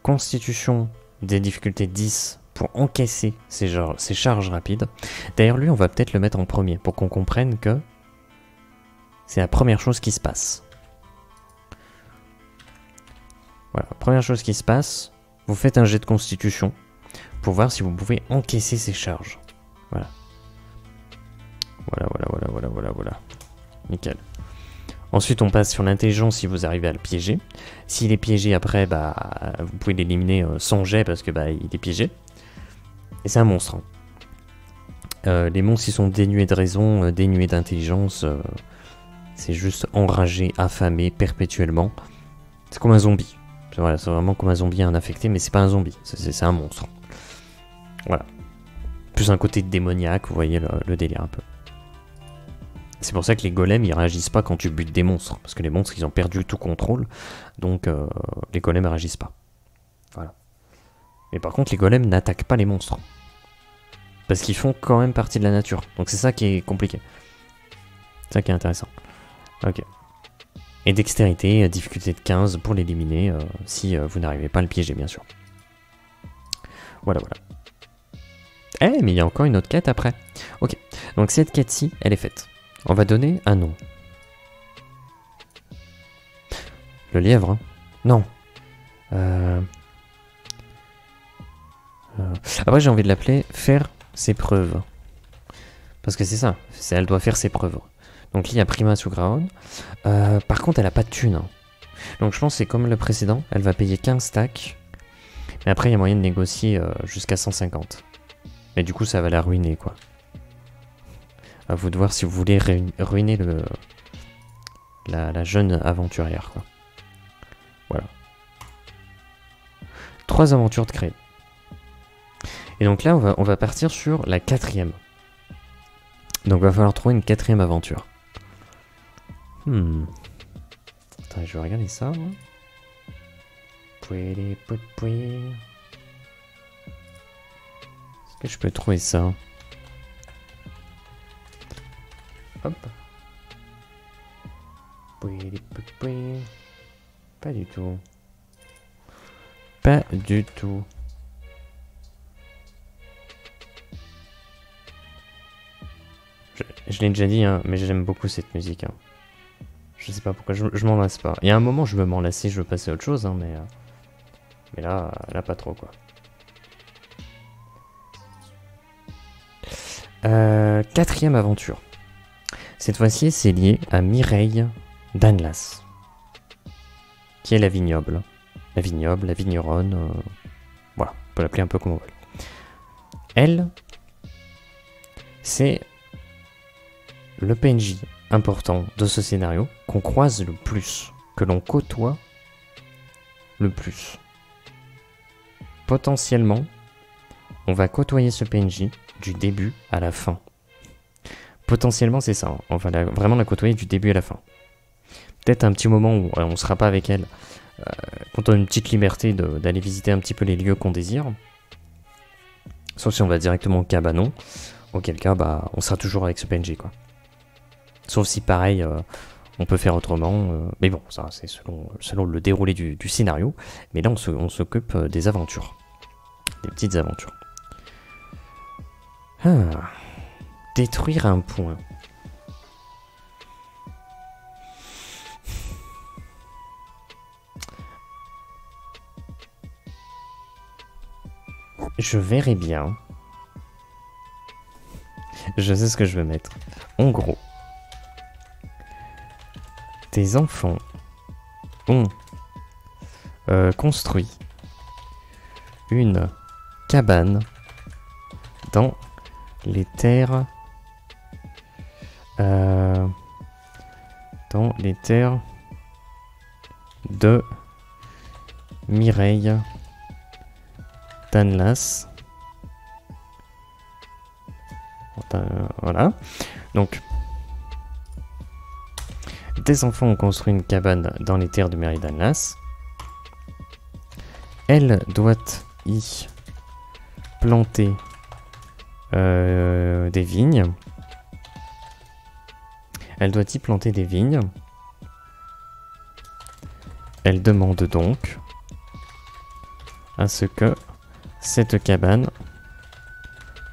Constitution, des difficultés 10 pour encaisser ses charges rapides. D'ailleurs, lui, on va peut-être le mettre en premier pour qu'on comprenne que c'est la première chose qui se passe. Voilà, première chose qui se passe, vous faites un jet de constitution pour voir si vous pouvez encaisser ses charges. Voilà. Voilà. Nickel. Ensuite, on passe sur l'intelligence si vous arrivez à le piéger. S'il est piégé après, bah, vous pouvez l'éliminer sans jet parce que bah, il est piégé. Et c'est un monstre. Les monstres, ils sont dénués de raison, dénués d'intelligence. C'est juste enragé, affamé, perpétuellement. C'est comme un zombie. Voilà, c'est vraiment comme un zombie, un infecté, mais c'est pas un zombie. C'est un monstre. Voilà. Plus un côté démoniaque, vous voyez le délire un peu. C'est pour ça que les golems ils réagissent pas quand tu butes des monstres, parce que les monstres ils ont perdu tout contrôle, donc les golems réagissent pas. Voilà. Mais par contre les golems n'attaquent pas les monstres, parce qu'ils font quand même partie de la nature, donc c'est ça qui est compliqué. C'est ça qui est intéressant. Ok. Et dextérité, difficulté de 15 pour l'éliminer, si vous n'arrivez pas à le piéger bien sûr. Voilà. Eh mais il y a encore une autre quête après. Ok, donc cette quête-ci, elle est faite. On va donner un nom. Le lièvre, hein? Non. Après, j'ai envie de l'appeler faire ses preuves. Parce que c'est ça. Elle doit faire ses preuves. Donc, il y a Prima Sugraon. Par contre, elle a pas de thune. Hein. Donc, je pense que c'est comme le précédent. Elle va payer 15 stacks. Mais après, il y a moyen de négocier jusqu'à 150. Mais du coup, ça va la ruiner, quoi. À vous de voir si vous voulez ruiner la jeune aventurière, quoi. Voilà. 3 aventures de créer. Et donc là, on va partir sur la 4e. Donc il va falloir trouver une 4e aventure. Attends, je vais regarder ça. Est-ce que je peux trouver ça? Hop. Pas du tout. Pas du tout. Je l'ai déjà dit, hein, mais j'aime beaucoup cette musique. Hein. Je sais pas pourquoi, je m'en lasse pas. Il y a un moment, je veux m'en lasser, je veux passer à autre chose, hein, mais là, pas trop, quoi. 4e aventure. Cette fois-ci, c'est lié à Mireille d'Anlas. qui est la vignoble. La vignoble, la vigneronne, voilà, on peut l'appeler un peu comme on veut. Elle, c'est le PNJ important de ce scénario qu'on croise le plus, que l'on côtoie le plus. Potentiellement, on va côtoyer ce PNJ du début à la fin. Potentiellement, c'est ça. Hein. On va vraiment la côtoyer du début à la fin. Peut-être un petit moment où on ne sera pas avec elle, quand on a une petite liberté d'aller visiter un petit peu les lieux qu'on désire. Sauf si on va directement au cabanon, auquel cas, bah, on sera toujours avec ce PNJ, quoi. Sauf si, pareil, on peut faire autrement. Mais bon, ça, c'est selon le déroulé du scénario. Mais là, on s'occupe des aventures. Des petites aventures. Détruire un point. Je verrai bien. Je sais ce que je veux mettre. En gros, tes enfants ont construit une cabane dans les terres de Mireille Danlas. Voilà. Donc, des enfants ont construit une cabane dans les terres de Mireille Danlas. Elle doit y planter des vignes. Elle doit y planter des vignes. Elle demande donc à ce que cette cabane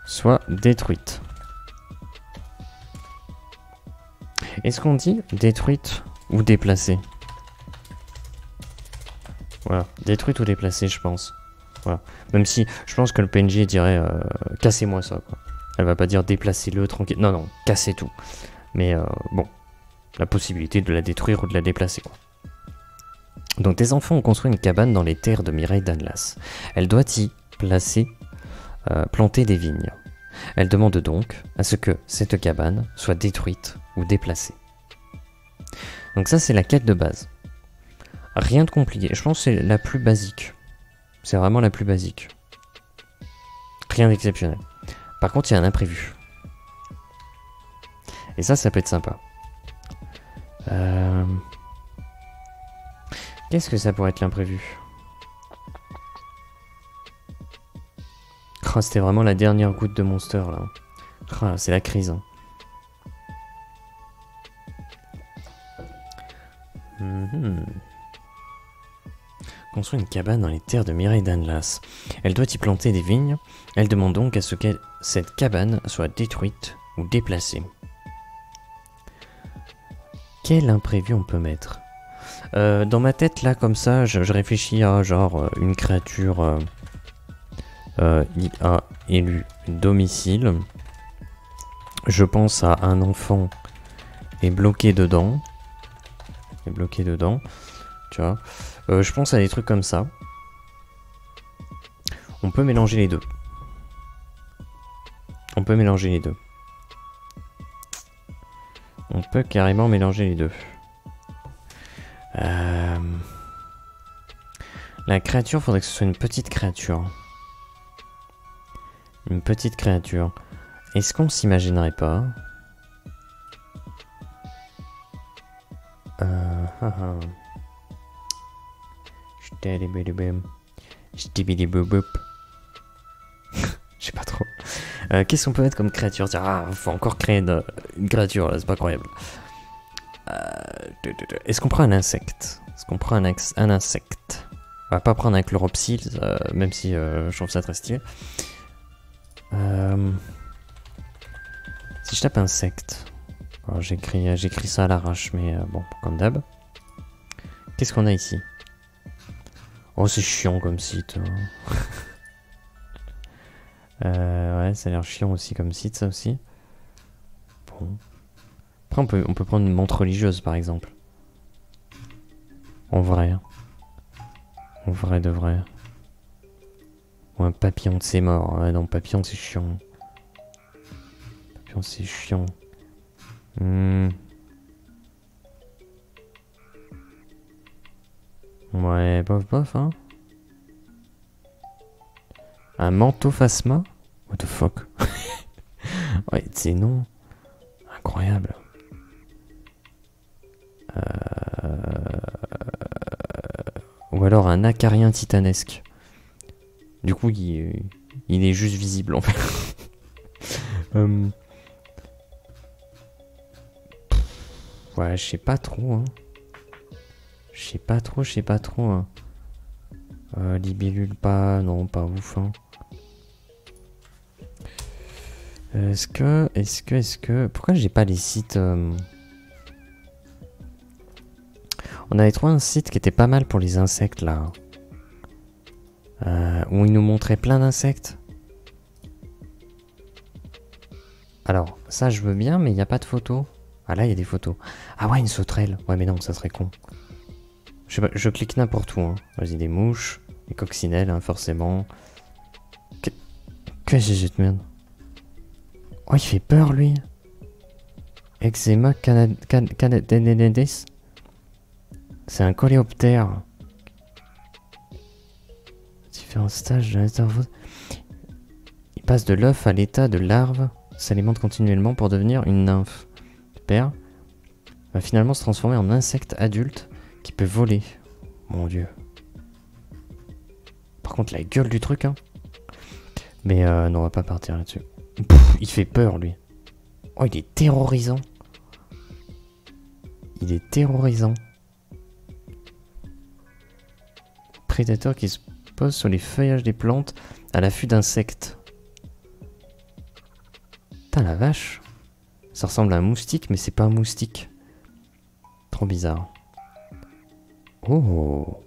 soit détruite. Est-ce qu'on dit détruite ou déplacée? Voilà, détruite ou déplacée, je pense. Voilà. Même si je pense que le PNJ dirait cassez-moi ça, quoi. Elle va pas dire déplacez-le tranquille. Non, non, cassez tout. Mais bon, la possibilité de la détruire ou de la déplacer, quoi. Donc tes enfants ont construit une cabane dans les terres de Mireille Danlas. Elle doit y planter des vignes. Elle demande donc à ce que cette cabane soit détruite ou déplacée. Donc ça, c'est la quête de base. Rien de compliqué. Je pense que c'est la plus basique. C'est vraiment la plus basique. Rien d'exceptionnel. Par contre, il y a un imprévu. Et ça peut être sympa. Qu'est-ce que ça pourrait être l'imprévu? Oh, c'était vraiment la dernière goutte de Monster, là. Oh, c'est la crise. Hein. Construit une cabane dans les terres de Mireille Danlas. Elle doit y planter des vignes. Elle demande donc à ce que cette cabane soit détruite ou déplacée. Quel imprévu on peut mettre? Dans ma tête, là, comme ça, je réfléchis à genre une créature il a élu domicile. Je pense à un enfant est bloqué dedans. Tu vois. Je pense à des trucs comme ça. On peut mélanger les deux. On peut carrément mélanger les deux. La créature, faudrait que ce soit une petite créature. Est-ce qu'on s'imaginerait pas Je sais pas trop. Qu'est-ce qu'on peut mettre comme créature? Faut encore créer une créature là, c'est pas croyable. Est-ce qu'on prend un insecte? Un insecte? On va pas prendre un chloropsyle, même si je trouve ça très stylé. Si je tape insecte, alors j'écris ça à l'arrache, mais bon, comme d'hab. Qu'est-ce qu'on a ici? Oh, c'est chiant comme site. Ouais, ça a l'air chiant aussi comme site, ça aussi. Bon. Après, on peut prendre une montre religieuse, par exemple. En vrai. En vrai de vrai. Ou un papillon, c'est mort. Ah non, papillon, c'est chiant. Papillon, c'est chiant. Ouais, bof, bof, hein. Un manteau phasma? What the fuck? Ouais, c'est non. Incroyable. Ou alors un acarien titanesque. Du coup, il est juste visible en fait. Ouais, je sais pas trop. Hein. Je sais pas trop. Hein. Libellule, pas. Non, pas ouf. Hein. Est-ce que. Pourquoi j'ai pas les sites. On avait trouvé un site qui était pas mal pour les insectes là. Où il nous montrait plein d'insectes. Alors, ça je veux bien, mais il n'y a pas de photos. Ah là, il y a des photos. Ah ouais, une sauterelle. Ouais, mais non, ça serait con. Je sais pas, je clique n'importe où. Hein. Vas-y, des mouches, des coccinelles, hein, forcément. Que j'ai cette merde. Oh, il fait peur, lui. Eczema canadensis. C'est un coléoptère. Différents stages de métamorphose. Il passe de l'œuf à l'état de larve, s'alimente continuellement pour devenir une nymphe. Super. Va finalement se transformer en insecte adulte qui peut voler. Mon dieu. Par contre, la gueule du truc, hein. Mais non, on va pas partir là-dessus. Il fait peur, lui. Oh, il est terrorisant. Il est terrorisant. Prédateur qui se pose sur les feuillages des plantes à l'affût d'insectes. Putain, la vache. Ça ressemble à un moustique, mais c'est pas un moustique. Trop bizarre. Oh.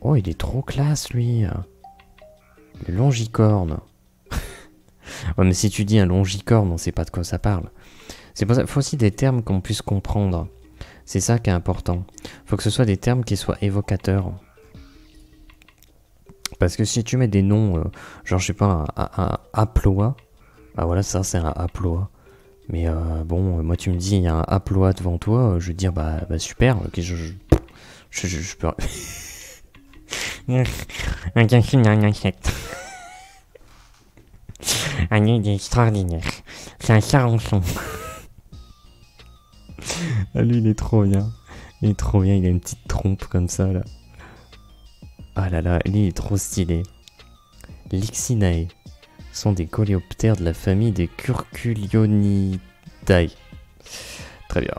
Oh, il est trop classe, lui. Le longicorne. Ouais, mais si tu dis un longicorne, on sait pas de quoi ça parle. C'est pour ça qu'il faut aussi des termes qu'on puisse comprendre. C'est ça qui est important. Faut que ce soit des termes qui soient évocateurs. Parce que si tu mets des noms, genre je sais pas, un haploa, ah voilà, ça c'est un haploa. Mais bon, moi tu me dis il y a un haploa devant toi, je vais te dire bah super, ok, je peux. Un insecte. Un nid extraordinaire. C'est un charançon. Ah lui il est trop bien. Il est trop bien, il a une petite trompe comme ça là. Ah là là, lui il est trop stylé. Lixinae sont des coléoptères de la famille des Curculionidae. Très bien.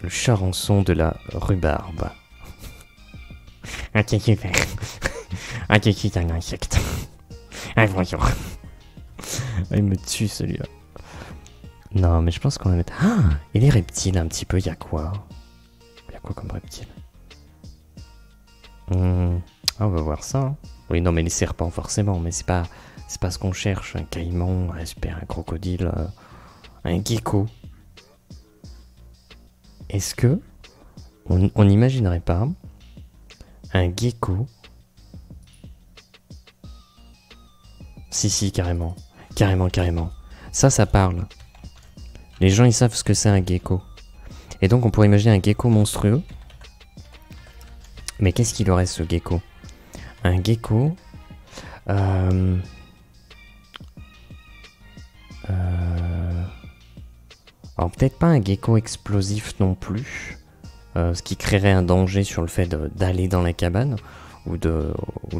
Le charançon de la rhubarbe. Ah c'est super. Ah c'est un insecte. Ah bonjour. Ah, il me tue celui-là. Non mais je pense qu'on va mettre... Ah, et les reptiles un petit peu, il y a quoi? Il y a quoi comme reptile? Ah, on va voir ça. Hein. Oui, non, mais les serpents, forcément, mais c'est pas ce qu'on cherche. Un caïman, un crocodile, un gecko. Est-ce que on n'imaginerait pas un gecko? Si, carrément. Carrément. Ça parle. Les gens, ils savent ce que c'est un gecko. Et donc, on pourrait imaginer un gecko monstrueux. Mais qu'est-ce qu'il aurait, ce gecko? Un gecko... Alors, peut-être pas un gecko explosif non plus. Ce qui créerait un danger sur le fait d'aller dans la cabane. Ou de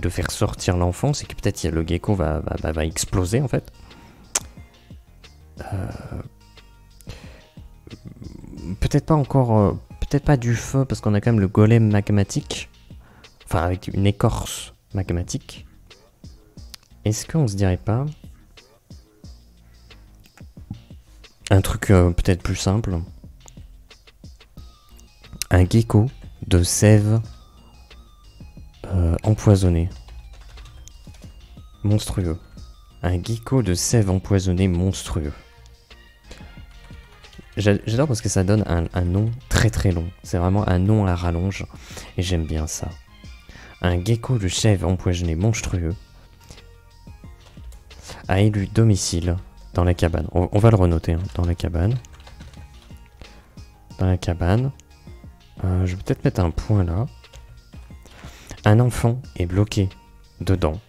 faire sortir l'enfant. C'est que peut-être le gecko va exploser, en fait. Peut-être pas encore... peut-être pas du feu, parce qu'on a quand même le golem magmatique. Enfin, avec une écorce magmatique. Est-ce qu'on se dirait pas un truc peut-être plus simple? Un gecko de sève empoisonnée. Monstrueux. Un gecko de sève empoisonnée monstrueux. J'adore parce que ça donne un nom très très long. C'est vraiment un nom à rallonge. Et j'aime bien ça. Un gecko de chèvre empoisonné monstrueux a élu domicile dans la cabane. On va le renoter, hein, dans la cabane. Dans la cabane. Je vais peut-être mettre un point là. Un enfant est bloqué dedans.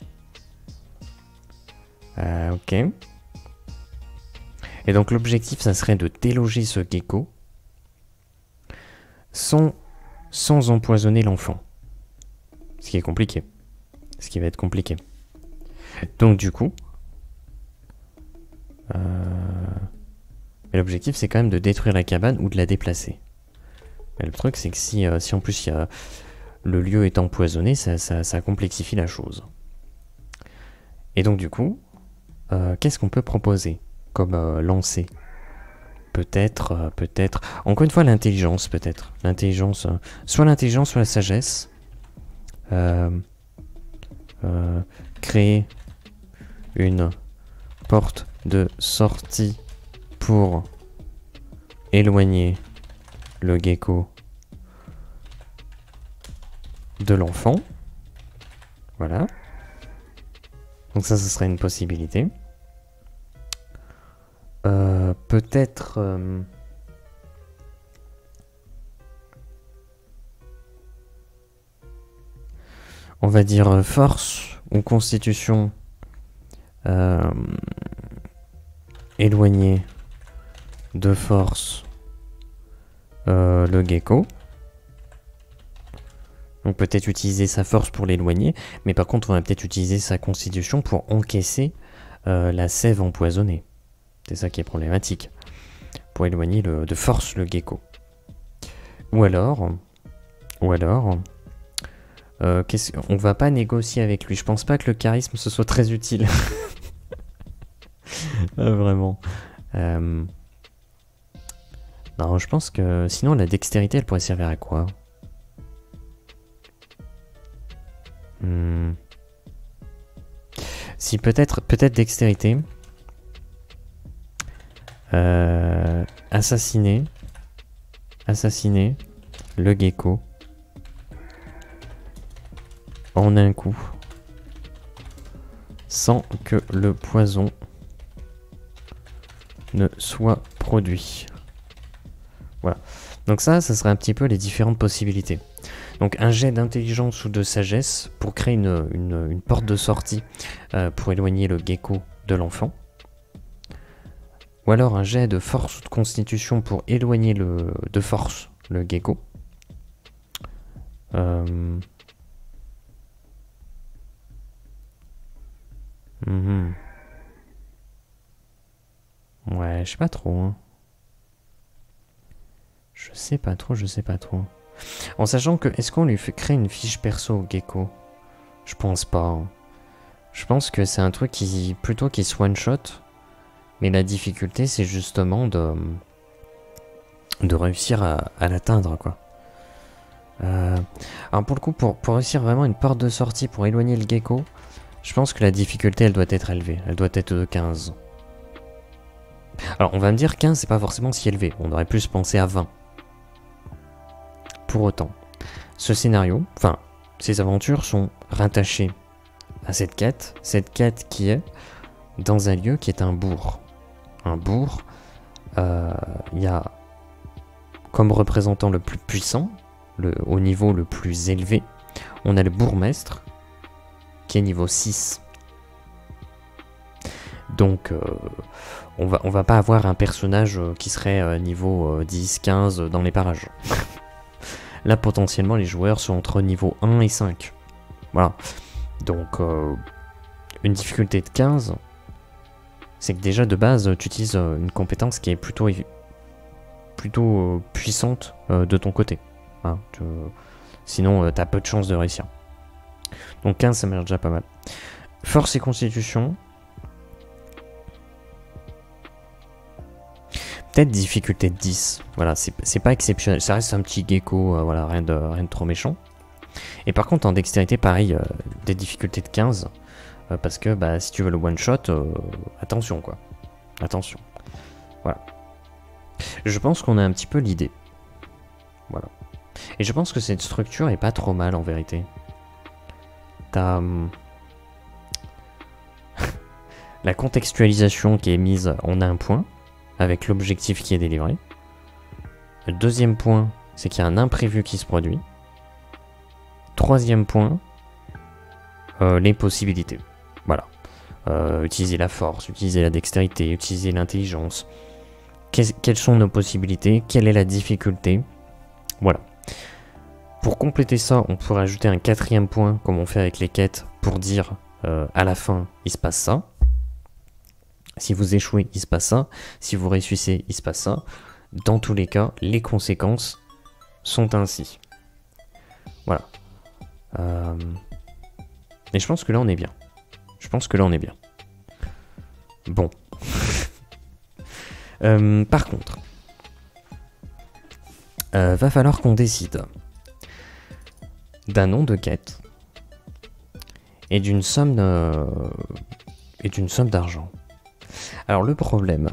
Ok. Et donc l'objectif, ça serait de déloger ce gecko sans empoisonner l'enfant. Ce qui est compliqué. Ce qui va être compliqué. Donc du coup... mais l'objectif, c'est quand même de détruire la cabane ou de la déplacer. Mais le truc, c'est que si en plus le lieu est empoisonné, ça complexifie la chose. Et donc du coup, qu'est-ce qu'on peut proposer comme lancer? Peut-être, encore une fois, l'intelligence, peut-être. L'intelligence, soit l'intelligence, soit la sagesse. Créer une porte de sortie pour éloigner le gecko de l'enfant. Voilà. Donc ça, ce serait une possibilité. Peut-être... on va dire force ou constitution éloigner de force le gecko. Donc peut-être utiliser sa force pour l'éloigner, mais par contre on va peut-être utiliser sa constitution pour encaisser la sève empoisonnée. C'est ça qui est problématique. Pour éloigner de force le gecko. Ou alors, on va pas négocier avec lui. Je pense pas que le charisme ce soit très utile. Vraiment. Non, je pense que sinon la dextérité elle pourrait servir à quoi? Si peut-être dextérité. Assassiner le gecko en un coup sans que le poison ne soit produit. Voilà. Donc ça serait un petit peu les différentes possibilités. Donc un jet d'intelligence ou de sagesse pour créer une porte de sortie pour éloigner le gecko de l'enfant. Ou alors un jet de force ou de constitution pour éloigner de force le gecko. Ouais, je sais pas trop. Hein. Je sais pas trop. En sachant que, est-ce qu'on lui fait créer une fiche perso au gecko? Je pense pas. Hein. Je pense que c'est un truc qui se one-shot. Mais la difficulté, c'est justement de réussir à l'atteindre, quoi. Alors pour le coup, pour réussir vraiment une porte de sortie pour éloigner le gecko, je pense que la difficulté, elle doit être élevée. Elle doit être de 15. Alors on va me dire 15, c'est pas forcément si élevé. On aurait plus pensé à 20. Pour autant, ce scénario, enfin, ces aventures sont rattachées à cette quête qui est dans un lieu qui est un bourg. Un bourg, il y a comme représentant le plus puissant, au niveau le plus élevé, on a le bourgmestre qui est niveau 6. Donc on va pas avoir un personnage qui serait niveau 10, 15 dans les parages. Là potentiellement les joueurs sont entre niveau 1 et 5. Voilà. Donc une difficulté de 15, c'est que déjà de base tu utilises une compétence qui est plutôt puissante de ton côté. Hein, sinon t'as peu de chances de réussir. Donc 15 ça marche déjà pas mal. Force et constitution. Peut-être difficulté de 10. Voilà, c'est pas exceptionnel. Ça reste un petit gecko, voilà, rien de trop méchant. Et par contre en dextérité pareil, des difficultés de 15. Parce que bah, si tu veux le one shot, attention quoi. Attention. Voilà. Je pense qu'on a un petit peu l'idée. Voilà. Et je pense que cette structure est pas trop mal en vérité. t'as la contextualisation qui est mise en un point, avec l'objectif qui est délivré. Le deuxième point, c'est qu'il y a un imprévu qui se produit. Troisième point, les possibilités. Voilà. Utiliser la force, utiliser la dextérité, utiliser l'intelligence. Quelles sont nos possibilités? Quelle est la difficulté? Voilà. Pour compléter ça, on pourrait ajouter un quatrième point, comme on fait avec les quêtes, pour dire à la fin, il se passe ça. Si vous échouez, il se passe ça. Si vous réussissez, il se passe ça. Dans tous les cas, les conséquences sont ainsi. Voilà. Et je pense que là, on est bien. Je pense que là, on est bien. Bon. Par contre, va falloir qu'on décide d'un nom de quête et d'une somme d'argent. Alors le problème,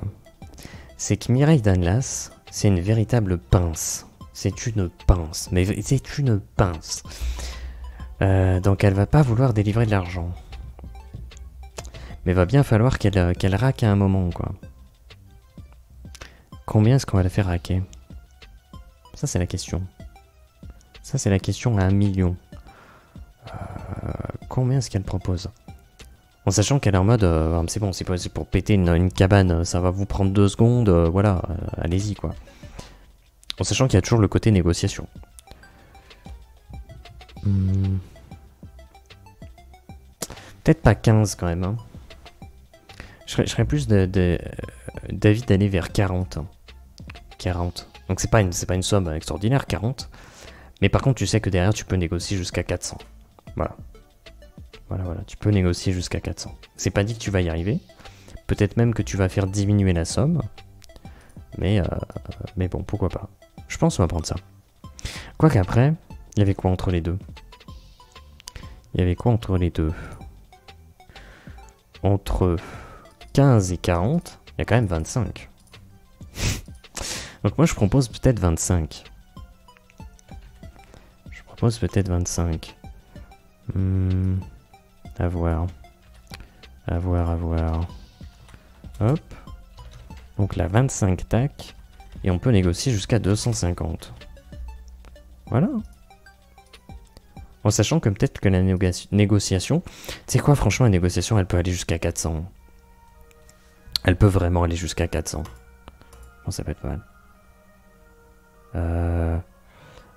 c'est que Mireille Danlas, c'est une véritable pince. C'est une pince, mais c'est une pince. Donc elle va pas vouloir délivrer de l'argent. Mais va bien falloir qu'elle raque à un moment, quoi. Combien est-ce qu'on va la faire raquer? Ça, c'est la question. Ça, c'est la question à 1 million. Combien est-ce qu'elle propose? En sachant qu'elle est en mode, c'est bon, c'est pour péter une cabane, ça va vous prendre 2 secondes, voilà, allez-y, quoi. En sachant qu'il y a toujours le côté négociation. Peut-être pas 15 quand même, hein. Je serais plus d'avis d'aller vers 40. 40. Donc c'est pas une somme extraordinaire, 40. Mais par contre, tu sais que derrière, tu peux négocier jusqu'à 400. Voilà. Voilà, tu peux négocier jusqu'à 400. C'est pas dit que tu vas y arriver. Peut-être même que tu vas faire diminuer la somme. Mais bon, pourquoi pas. Je pense qu'on va prendre ça. Quoique après, il y avait quoi entre les deux? Entre 15 et 40, il y a quand même 25. Donc moi je propose peut-être 25. À voir. Hop. Donc là 25 tac. Et on peut négocier jusqu'à 250. Voilà. En sachant que peut-être que la négociation... Tu sais quoi, franchement, la négociation, elle peut aller jusqu'à 400. Elle peut vraiment aller jusqu'à 400. Bon, ça peut être pas mal.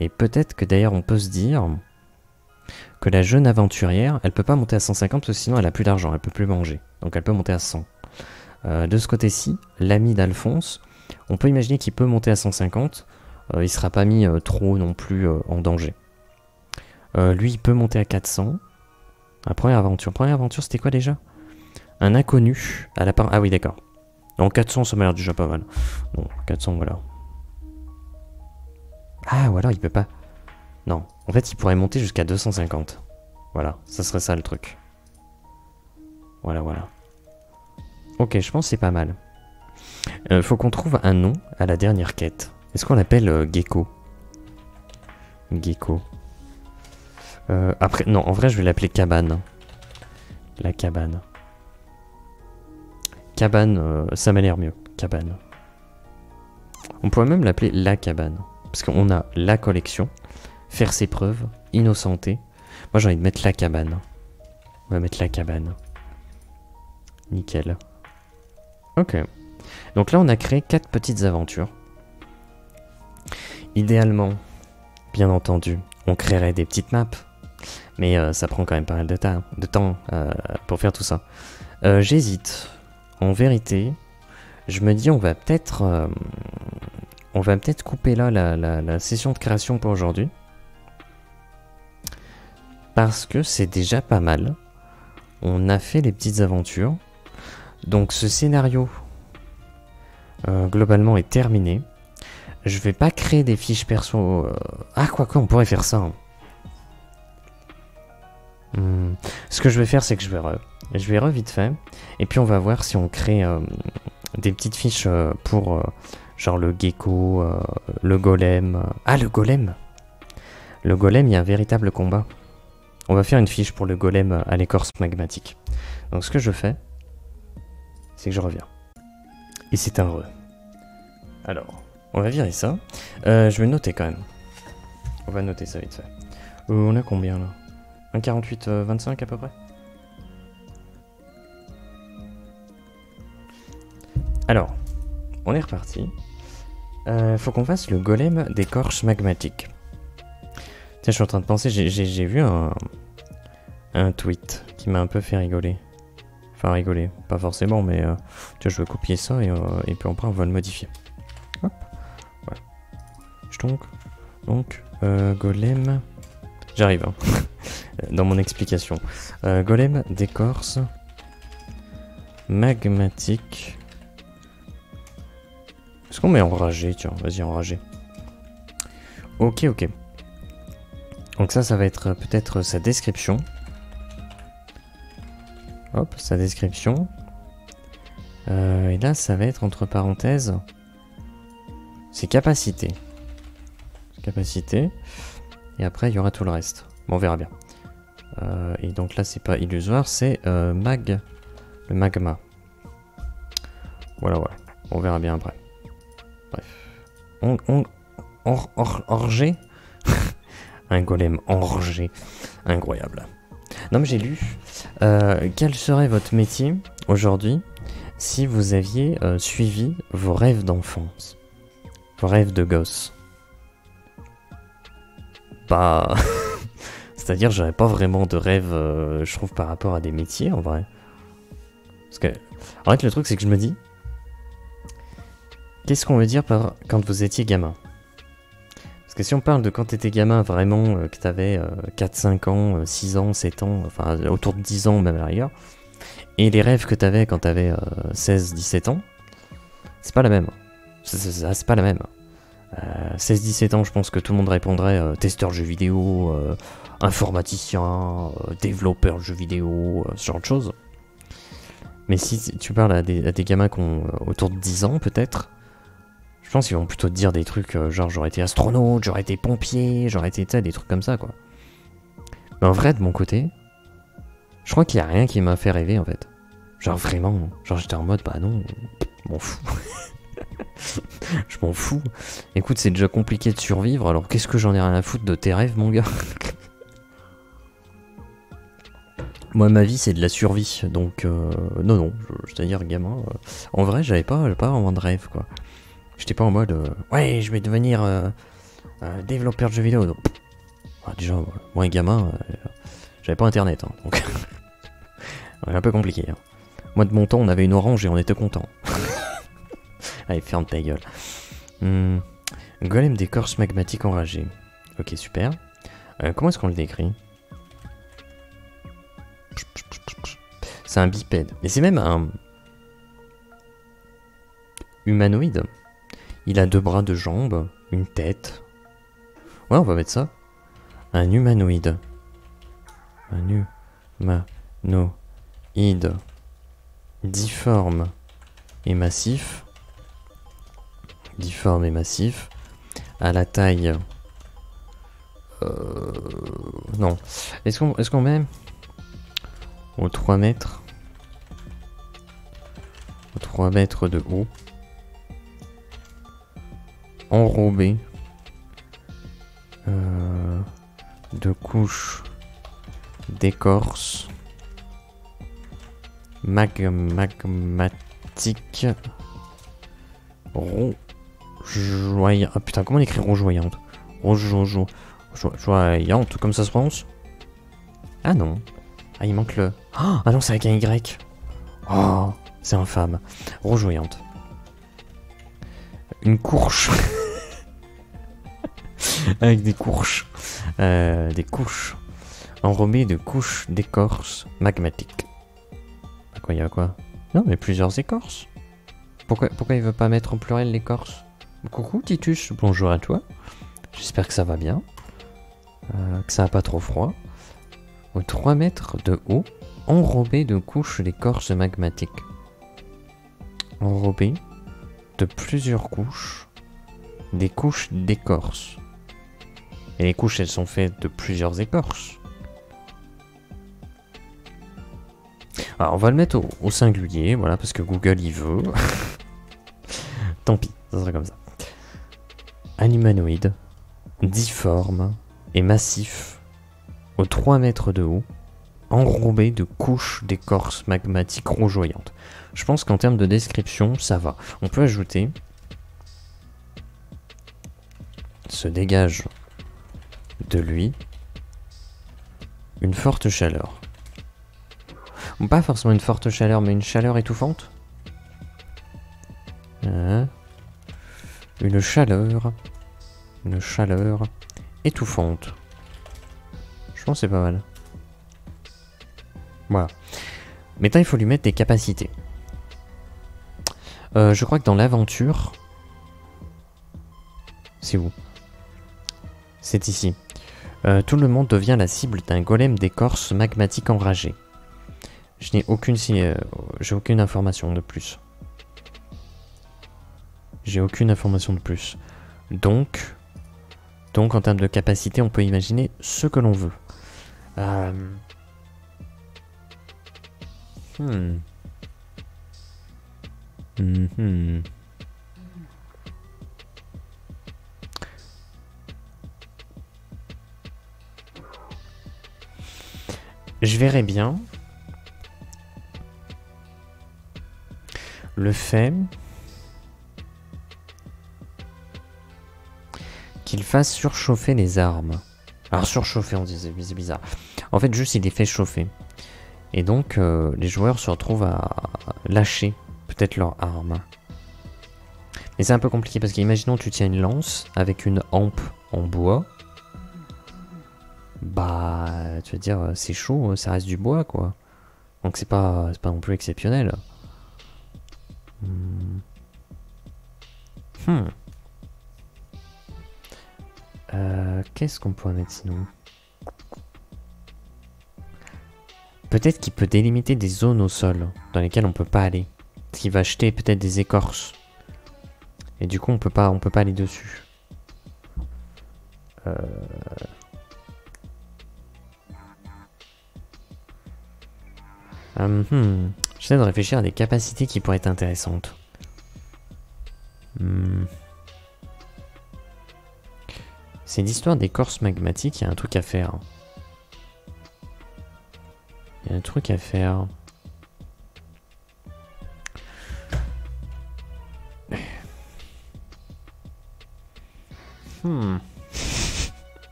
Et peut-être que d'ailleurs, on peut se dire que la jeune aventurière, elle peut pas monter à 150 parce que sinon, elle a plus d'argent, elle peut plus manger. Donc, elle peut monter à 100. De ce côté-ci, l'ami d'Alphonse, on peut imaginer qu'il peut monter à 150. Il sera pas mis trop non plus en danger. Lui, il peut monter à 400. Première aventure, c'était quoi déjà? Un inconnu à la part... Ah oui, d'accord. Donc 400, ça m'a l'air déjà pas mal. Bon, 400, voilà. Ah, voilà, il peut pas... Non, en fait, il pourrait monter jusqu'à 250. Voilà, ça serait ça le truc. Voilà. Ok, je pense que c'est pas mal. Faut qu'on trouve un nom à la dernière quête. Est-ce qu'on l'appelle Gecko? Gecko. Après, non, en vrai, je vais l'appeler Cabane. La cabane. Cabane, ça m'a l'air mieux. Cabane. On pourrait même l'appeler La Cabane. Parce qu'on a la collection, faire ses preuves, innocenter. Moi, j'ai envie de mettre La Cabane. On va mettre La Cabane. Nickel. Ok. Donc là, on a créé 4 petites aventures. Idéalement, bien entendu, on créerait des petites maps. Mais ça prend quand même pas mal de temps pour faire tout ça. J'hésite. En vérité, je me dis on va peut-être couper là la session de création pour aujourd'hui. Parce que c'est déjà pas mal. On a fait les petites aventures. Donc ce scénario, globalement, est terminé. Je vais pas créer des fiches perso... Ah, quoique, on pourrait faire ça. Hein. Ce que je vais faire, c'est que je vais vite fait. Et puis on va voir si on crée des petites fiches pour genre le gecko, le golem. Ah, le golem! Le golem, il y a un véritable combat. On va faire une fiche pour le golem à l'écorce magmatique. Donc ce que je fais, c'est que je reviens. Et c'est un re. Alors, on va virer ça. Je vais noter quand même. On va noter ça vite fait. On a combien là? 1,48,25 à peu près. Alors, on est reparti. Faut qu'on fasse le golem d'écorce magmatique. Tiens, je suis en train de penser, j'ai vu un tweet qui m'a un peu fait rigoler. Enfin, rigoler, pas forcément, mais tiens, je vais copier ça et puis après on va le modifier. Hop, voilà. Donc, golem... J'arrive, hein. Dans mon explication. Golem d'écorce magmatique. Est-ce qu'on met enragé? Tiens, vas-y, enragé. Ok. Donc ça va être peut-être sa description. Hop, sa description. Et là, ça va être entre parenthèses ses capacités. Et après, il y aura tout le reste. Bon, on verra bien. Et donc là, c'est pas illusoire, c'est le magma. Voilà. On verra bien après. Bref. Orgé. Un golem orgé. Incroyable. Non mais j'ai lu. Quel serait votre métier aujourd'hui si vous aviez suivi vos rêves d'enfance? Vos rêves de gosse? Bah... C'est-à-dire j'aurais pas vraiment de rêve, je trouve, par rapport à des métiers en vrai. Parce que... En fait le truc c'est que je me dis... Qu'est-ce qu'on veut dire par quand vous étiez gamin? Parce que si on parle de quand t'étais gamin vraiment, que t'avais 4-5 ans, 6 ans, 7 ans, enfin autour de 10 ans même à la rigueur, et les rêves que t'avais quand t'avais 16-17 ans, c'est pas la même. C'est pas la même. 16-17 ans, je pense que tout le monde répondrait testeur de jeux vidéo, informaticien, développeur de jeux vidéo, ce genre de choses. Mais si tu parles à des gamins qui ont autour de 10 ans peut-être, je pense qu'ils vont plutôt te dire des trucs genre j'aurais été astronaute, j'aurais été pompier, j'aurais été des trucs comme ça quoi. Mais en vrai de mon côté, je crois qu'il n'y a rien qui m'a fait rêver en fait. Genre vraiment, genre j'étais en mode bah non, je m'en fous. Je m'en fous. Écoute, c'est déjà compliqué de survivre, alors qu'est-ce que j'en ai rien à foutre de tes rêves mon gars? Moi ma vie c'est de la survie, donc non, c'est-à-dire gamin, en vrai j'avais pas vraiment de rêve quoi. J'étais pas en mode ouais je vais devenir développeur de jeux vidéo. Donc, déjà moi gamin j'avais pas internet hein, donc c'est un peu compliqué hein. Moi de mon temps on avait une orange et on était content. Allez ferme ta gueule. Golem d'écorce magmatique enragé. Ok super. Comment est-ce qu'on le décrit? C'est un bipède. Mais c'est même un humanoïde. Il a 2 bras, 2 jambes, une tête. Ouais, on va mettre ça. Un humanoïde. Un humanoïde. Difforme et massif. Difforme et massif. À la taille... Non. Est-ce qu'on met... Aux 3 mètres. Aux 3 mètres de haut. Enrobé. De couches d'écorce. Magmatique. Rougeoyante. Ah putain, comment on écrit rougeoyante? Rougeoyante, comme ça se prononce? Ah non. Ah, il manque le... Ah non, c'est avec un Y. Oh, c'est infâme. Rougeoyante. Une courche. Avec des courches. Des couches. Enrobées de couches d'écorce magmatique. À quoi il y a quoi? Non, mais plusieurs écorces. Pourquoi il veut pas mettre au pluriel l'écorce? Coucou Titus, bonjour à toi. J'espère que ça va bien. Que ça n'a pas trop froid. Aux 3 mètres de haut, enrobé de couches d'écorce magmatique. Enrobé de plusieurs couches, des couches d'écorce. Et les couches, elles sont faites de plusieurs écorces. Alors on va le mettre au singulier, voilà, parce que Google il veut. Tant pis, ça sera comme ça. Un humanoïde, difforme et massif, aux 3 mètres de haut, enrobé de couches d'écorce magmatique rougeoyante. Je pense qu'en termes de description, ça va. On peut ajouter... se dégage de lui une forte chaleur. Ou pas forcément une forte chaleur, mais une chaleur étouffante. Une chaleur étouffante. Je pense que c'est pas mal. Voilà. Maintenant, il faut lui mettre des capacités. Je crois que dans l'aventure... C'est où? C'est ici. Tout le monde devient la cible d'un golem d'écorce magmatique enragé. Je n'ai aucune... j'ai aucune information de plus. J'ai aucune information de plus. Donc, en termes de capacité, on peut imaginer ce que l'on veut. Je verrais bien le fait qu'il fasse surchauffer les armes. Alors surchauffer, on disait, c'est bizarre. En fait, juste il les fait chauffer. Et donc, les joueurs se retrouvent à lâcher peut-être leurs armes. Mais c'est un peu compliqué parce qu'imaginons tu tiens une lance avec une hampe en bois. Bah, tu veux dire, c'est chaud, ça reste du bois, quoi. Donc c'est pas non plus exceptionnel. Qu'est-ce qu'on pourrait mettre sinon? Peut-être qu'il peut délimiter des zones au sol dans lesquelles on peut pas aller. Parce qu'il va acheter peut-être des écorces. Et du coup on peut pas aller dessus. J'essaie de réfléchir à des capacités qui pourraient être intéressantes. C'est l'histoire d'écorce magmatique, il y a un truc à faire. Il y a un truc à faire. Me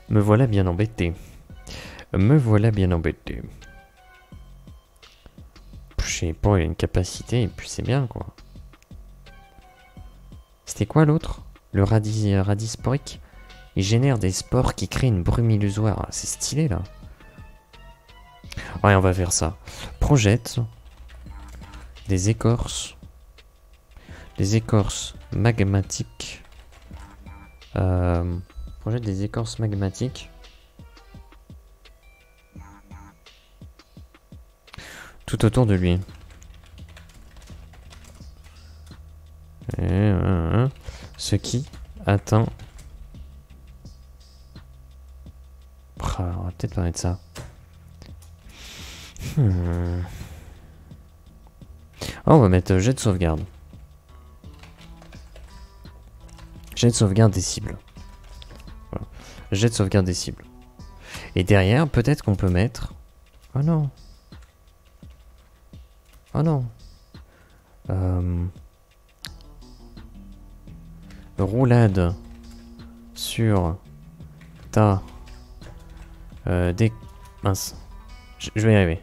voilà bien embêté. Me voilà bien embêté. Je sais pas, il a une capacité et puis c'est bien quoi. C'était quoi l'autre? Le radis sporique? Il génère des spores qui créent une brume illusoire. C'est stylé là. Ouais, on va faire ça. Projette des écorces. Des écorces magmatiques. Projette des écorces magmatiques. Tout autour de lui. Ce qui atteint... on va peut-être parler de ça. Oh, on va mettre jet de sauvegarde. Jet de sauvegarde des cibles. Voilà. Jet de sauvegarde des cibles. Et derrière, peut-être qu'on peut mettre... Oh non. Oh non. Roulade sur ta mince. Je vais y arriver.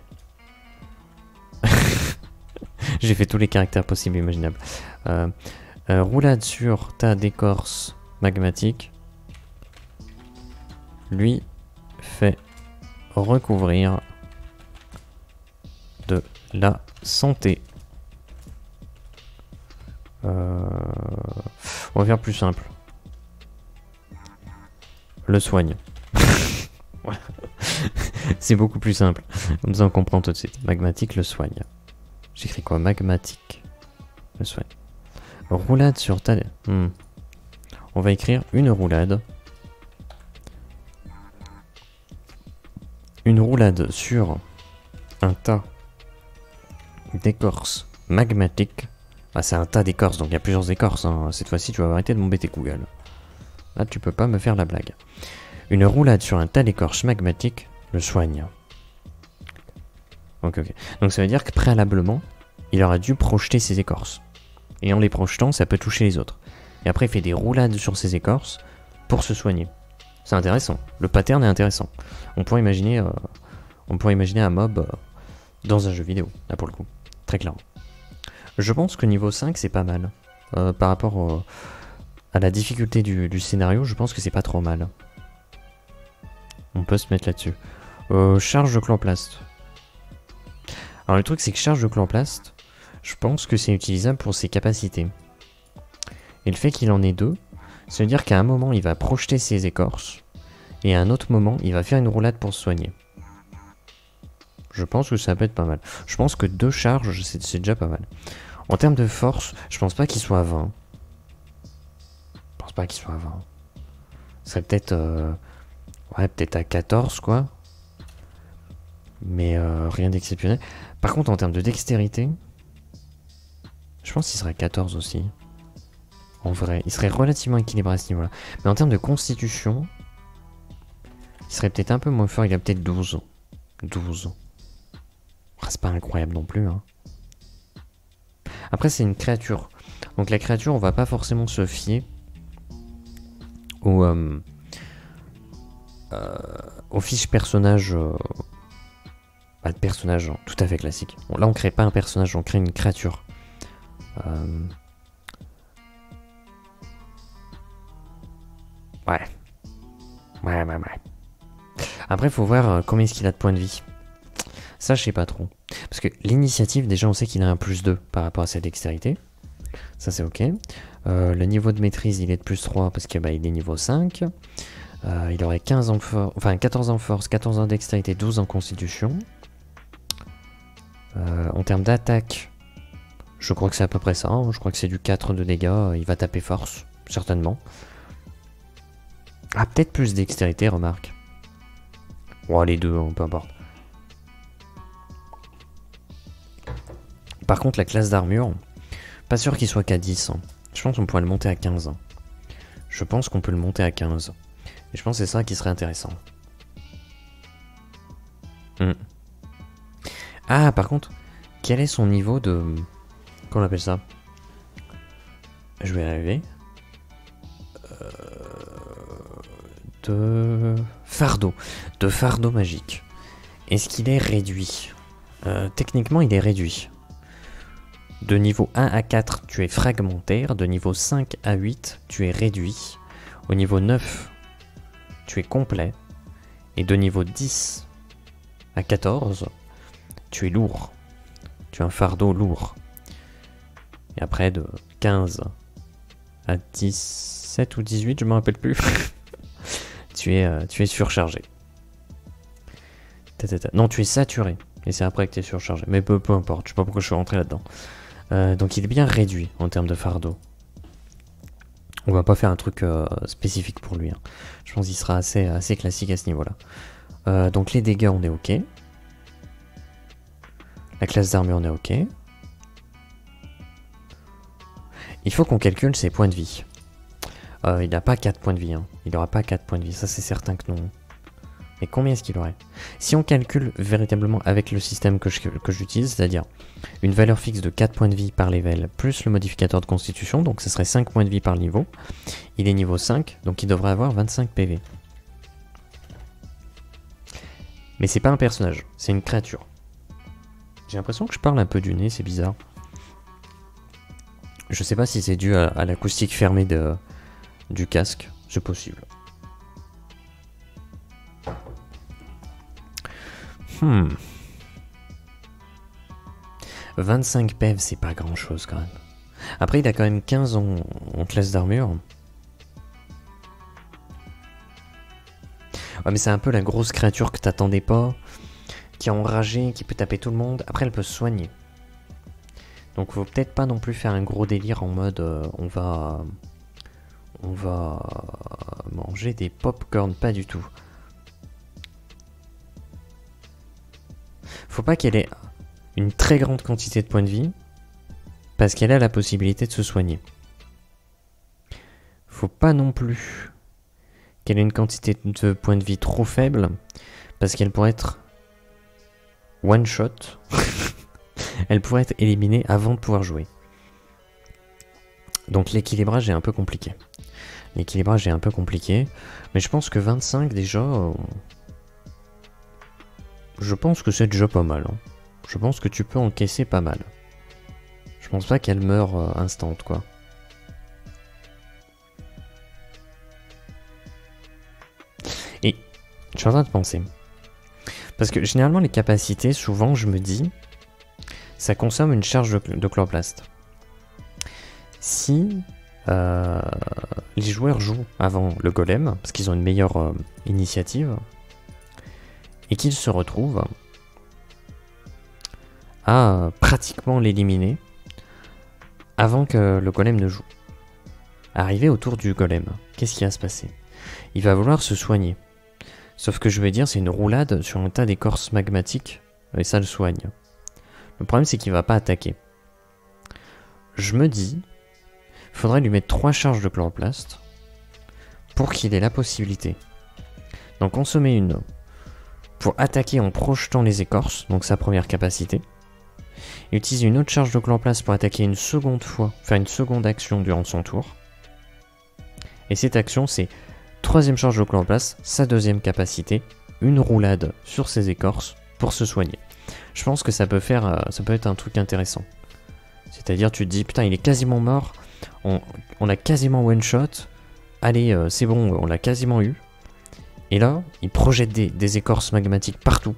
J'ai fait tous les caractères possibles et imaginables. Roulade sur ta d'écorce magmatique lui fait recouvrir de la santé. On va faire plus simple. Le soigne. Voilà. C'est beaucoup plus simple. Comme ça on comprend tout de suite. Magmatique le soigne. J'écris quoi? Magmatique le soigne. Roulade sur ta... On va écrire une roulade. Une roulade sur un tas d'écorce magmatique. Ah, c'est un tas d'écorce, donc il y a plusieurs écorces. Hein. Cette fois-ci, tu vas arrêter de m'embêter, Google. Là, tu peux pas me faire la blague. Une roulade sur un tas d'écorce magmatique le soigne. Ok. Donc ça veut dire que préalablement, il aura dû projeter ses écorces. Et en les projetant, ça peut toucher les autres. Et après, il fait des roulades sur ses écorces pour se soigner. C'est intéressant. Le pattern est intéressant. On pourrait imaginer un mob dans un jeu vidéo, là pour le coup. Très clairement. Je pense que niveau 5, c'est pas mal. Par rapport à la difficulté du scénario, je pense que c'est pas trop mal. On peut se mettre là-dessus. Charge de chloroplaste. Alors le truc, c'est que charge de chloroplaste, je pense que c'est utilisable pour ses capacités. Et le fait qu'il en ait deux, ça veut dire qu'à un moment, il va projeter ses écorces, et à un autre moment, il va faire une roulade pour se soigner. Je pense que ça peut être pas mal. Je pense que 2 charges, c'est déjà pas mal. En termes de force, je pense pas qu'il soit à 20. Je pense pas qu'il soit à 20. Ce serait peut-être... ouais, peut-être à 14, quoi. Mais rien d'exceptionnel. Par contre, en termes de dextérité, je pense qu'il serait à 14 aussi. En vrai, il serait relativement équilibré à ce niveau-là. Mais en termes de constitution, il serait peut-être un peu moins fort. Il a peut-être 12. 12. Ah, c'est pas incroyable non plus. Hein. Après, c'est une créature. Donc la créature, on va pas forcément se fier aux fiches personnages... Pas de personnage tout à fait classique. Bon, là, on crée pas un personnage, on crée une créature. Ouais. Après, il faut voir combien est-ce qu'il a de points de vie. Ça, je sais pas trop. Parce que l'initiative, déjà, on sait qu'il a un +2 par rapport à sa dextérité. Ça, c'est ok. Le niveau de maîtrise, il est de +3 parce qu'il est niveau 5. Il aurait 15 en force, enfin 14 en force, 14 en dextérité, 12 en constitution. En termes d'attaque, je crois que c'est à peu près ça. Hein. Je crois que c'est du 4 de dégâts. Il va taper force, certainement. Ah, peut-être plus dextérité, remarque. Oh, les deux, peu importe. Par contre, la classe d'armure, pas sûr qu'il soit qu'à 10. Hein. Je pense qu'on pourrait le monter à 15. Hein. Je pense qu'on peut le monter à 15. Et je pense que c'est ça qui serait intéressant. Ah, par contre, quel est son niveau de... Comment on appelle ça? Je vais y arriver. De fardeau. De fardeau magique. Est-ce qu'il est réduit? Techniquement, il est réduit. De niveau 1 à 4, tu es fragmentaire. De niveau 5 à 8, tu es réduit. Au niveau 9, tu es complet. Et de niveau 10 à 14, tu es lourd. Tu as un fardeau lourd. Et après, de 15 à 17 ou 18, je ne me rappelle plus, tu es surchargé. Non, tu es saturé. Et c'est après que tu es surchargé. Mais peu importe, je sais pas pourquoi je suis rentré là-dedans. Donc il est bien réduit en termes de fardeau. On va pas faire un truc spécifique pour lui. Hein. Je pense qu'il sera assez classique à ce niveau-là. Donc les dégâts, on est ok. La classe d'armure, on est ok. Il faut qu'on calcule ses points de vie. Il n'a pas 4 points de vie. Hein. Il n'aura pas 4 points de vie, ça c'est certain que non. Mais combien est-ce qu'il aurait? Si on calcule véritablement avec le système que j'utilise, c'est-à-dire une valeur fixe de 4 points de vie par level, plus le modificateur de constitution, donc ce serait 5 points de vie par niveau. Il est niveau 5, donc il devrait avoir 25 PV. Mais c'est pas un personnage, c'est une créature. J'ai l'impression que je parle un peu du nez, c'est bizarre. Je sais pas si c'est dû à l'acoustique fermée du casque, c'est possible. 25 PV, c'est pas grand chose quand même. Après, il a quand même 15 en classe d'armure. Ouais, mais c'est un peu la grosse créature que t'attendais pas, qui est enragée, qui peut taper tout le monde. Après, elle peut se soigner. Donc, faut peut-être pas non plus faire un gros délire en mode on va manger des pop-corn, pas du tout. Faut pas qu'elle ait une très grande quantité de points de vie, parce qu'elle a la possibilité de se soigner. Faut pas non plus qu'elle ait une quantité de points de vie trop faible, parce qu'elle pourrait être one shot. Elle pourrait être éliminée avant de pouvoir jouer. Donc l'équilibrage est un peu compliqué. L'équilibrage est un peu compliqué, mais je pense que 25 déjà... je pense que c'est déjà pas mal. Hein. Je pense que tu peux encaisser pas mal. Je pense pas qu'elle meure instant, quoi. Et je suis en train de penser. Parce que généralement les capacités, souvent je me dis, ça consomme une charge de chloroplaste. Si les joueurs jouent avant le golem, parce qu'ils ont une meilleure initiative, et qu'ils se retrouvent à pratiquement l'éliminer avant que le golem ne joue. Arrivé autour du golem, qu'est-ce qui va se passer? Il va vouloir se soigner. Sauf que je vais dire, c'est une roulade sur un tas d'écorce magmatique, et ça le soigne. Le problème, c'est qu'il va pas attaquer. Je me dis, il faudrait lui mettre 3 charges de chloroplaste pour qu'il ait la possibilité d'en consommer une pour attaquer en projetant les écorces, donc sa première capacité. Et utiliser une autre charge de chloroplaste pour attaquer une seconde fois, faire une seconde action durant son tour. Et cette action, c'est 3ème charge de chloroplaste, sa 2ème capacité, une roulade sur ses écorces pour se soigner. Je pense que ça peut être un truc intéressant. C'est-à-dire, tu te dis, putain, il est quasiment mort, on l'a quasiment one-shot, allez, c'est bon, on l'a quasiment eu. Et là, il projette des écorces magmatiques partout.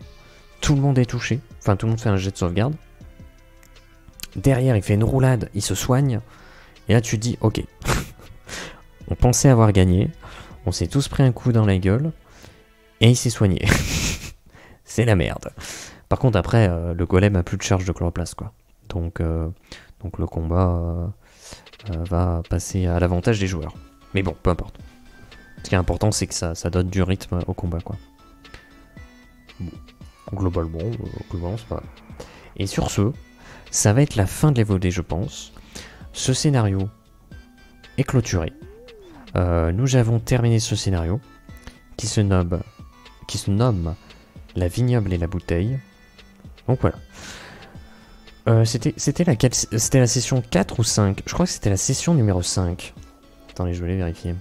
Tout le monde est touché, enfin tout le monde fait un jet de sauvegarde. Derrière, il fait une roulade, il se soigne. Et là, tu te dis, ok, on pensait avoir gagné, on s'est tous pris un coup dans la gueule, et il s'est soigné. C'est la merde. Par contre, après, le golem a plus de charge de chloroplaste, quoi. Donc le combat va passer à l'avantage des joueurs. Mais bon, peu importe. Ce qui est important, c'est que ça donne du rythme au combat, quoi. Bon. Globalement, c'est pas grave. Et sur ce, ça va être la fin de l'évolué, je pense. Ce scénario est clôturé. Nous avons terminé ce scénario qui se nomme La vignoble et la bouteille. Donc voilà. C'était laquelle? C'était la session 4 ou 5? Je crois que c'était la session numéro 5. Attendez, je vais vérifier.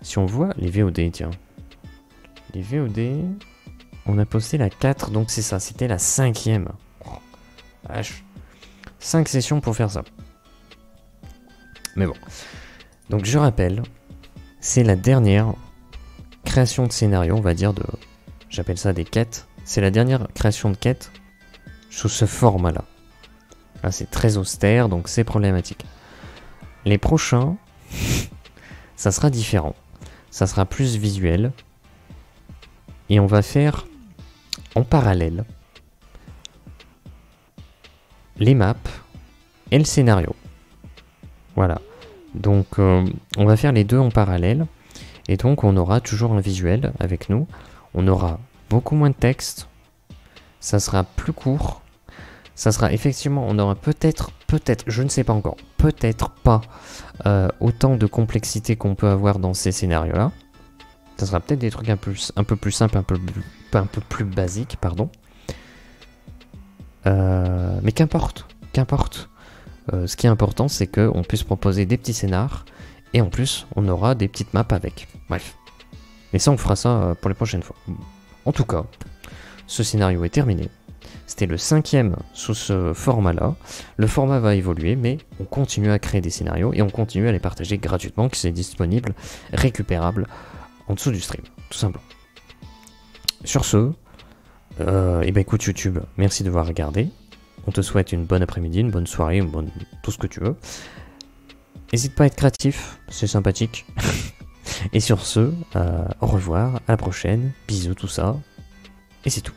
Si on voit les VOD, tiens. Les VOD... On a posté la 4, donc c'est ça. C'était la 5ème. Oh, vache. 5 sessions pour faire ça. Mais bon. Donc je rappelle, c'est la dernière création de scénario, on va dire, de... J'appelle ça des quêtes. C'est la dernière création de quête sous ce format-là. Là, c'est très austère, donc c'est problématique. Les prochains, ça sera différent. Ça sera plus visuel. Et on va faire en parallèle les maps et le scénario. Voilà. Donc on va faire les deux en parallèle. Et donc on aura toujours un visuel avec nous. On aura beaucoup moins de texte. Ça sera plus court. Ça sera effectivement, on aura peut-être, je ne sais pas encore, peut-être pas autant de complexité qu'on peut avoir dans ces scénarios-là. Ça sera peut-être des trucs un peu plus simples, un peu plus basiques, pardon. Mais qu'importe. Ce qui est important, c'est qu'on puisse proposer des petits scénars, et en plus, on aura des petites maps avec. Bref. Mais ça, on fera ça pour les prochaines fois. En tout cas, ce scénario est terminé. C'était le 5ème sous ce format-là. Le format va évoluer, mais on continue à créer des scénarios, et on continue à les partager gratuitement, qui sont disponibles, récupérables, en dessous du stream, tout simplement. Sur ce, et ben écoute YouTube, merci de voir regarder. On te souhaite une bonne après-midi, une bonne soirée, tout ce que tu veux. N'hésite pas à être créatif, c'est sympathique. Et sur ce, au revoir, à la prochaine, bisous tout ça, et c'est tout.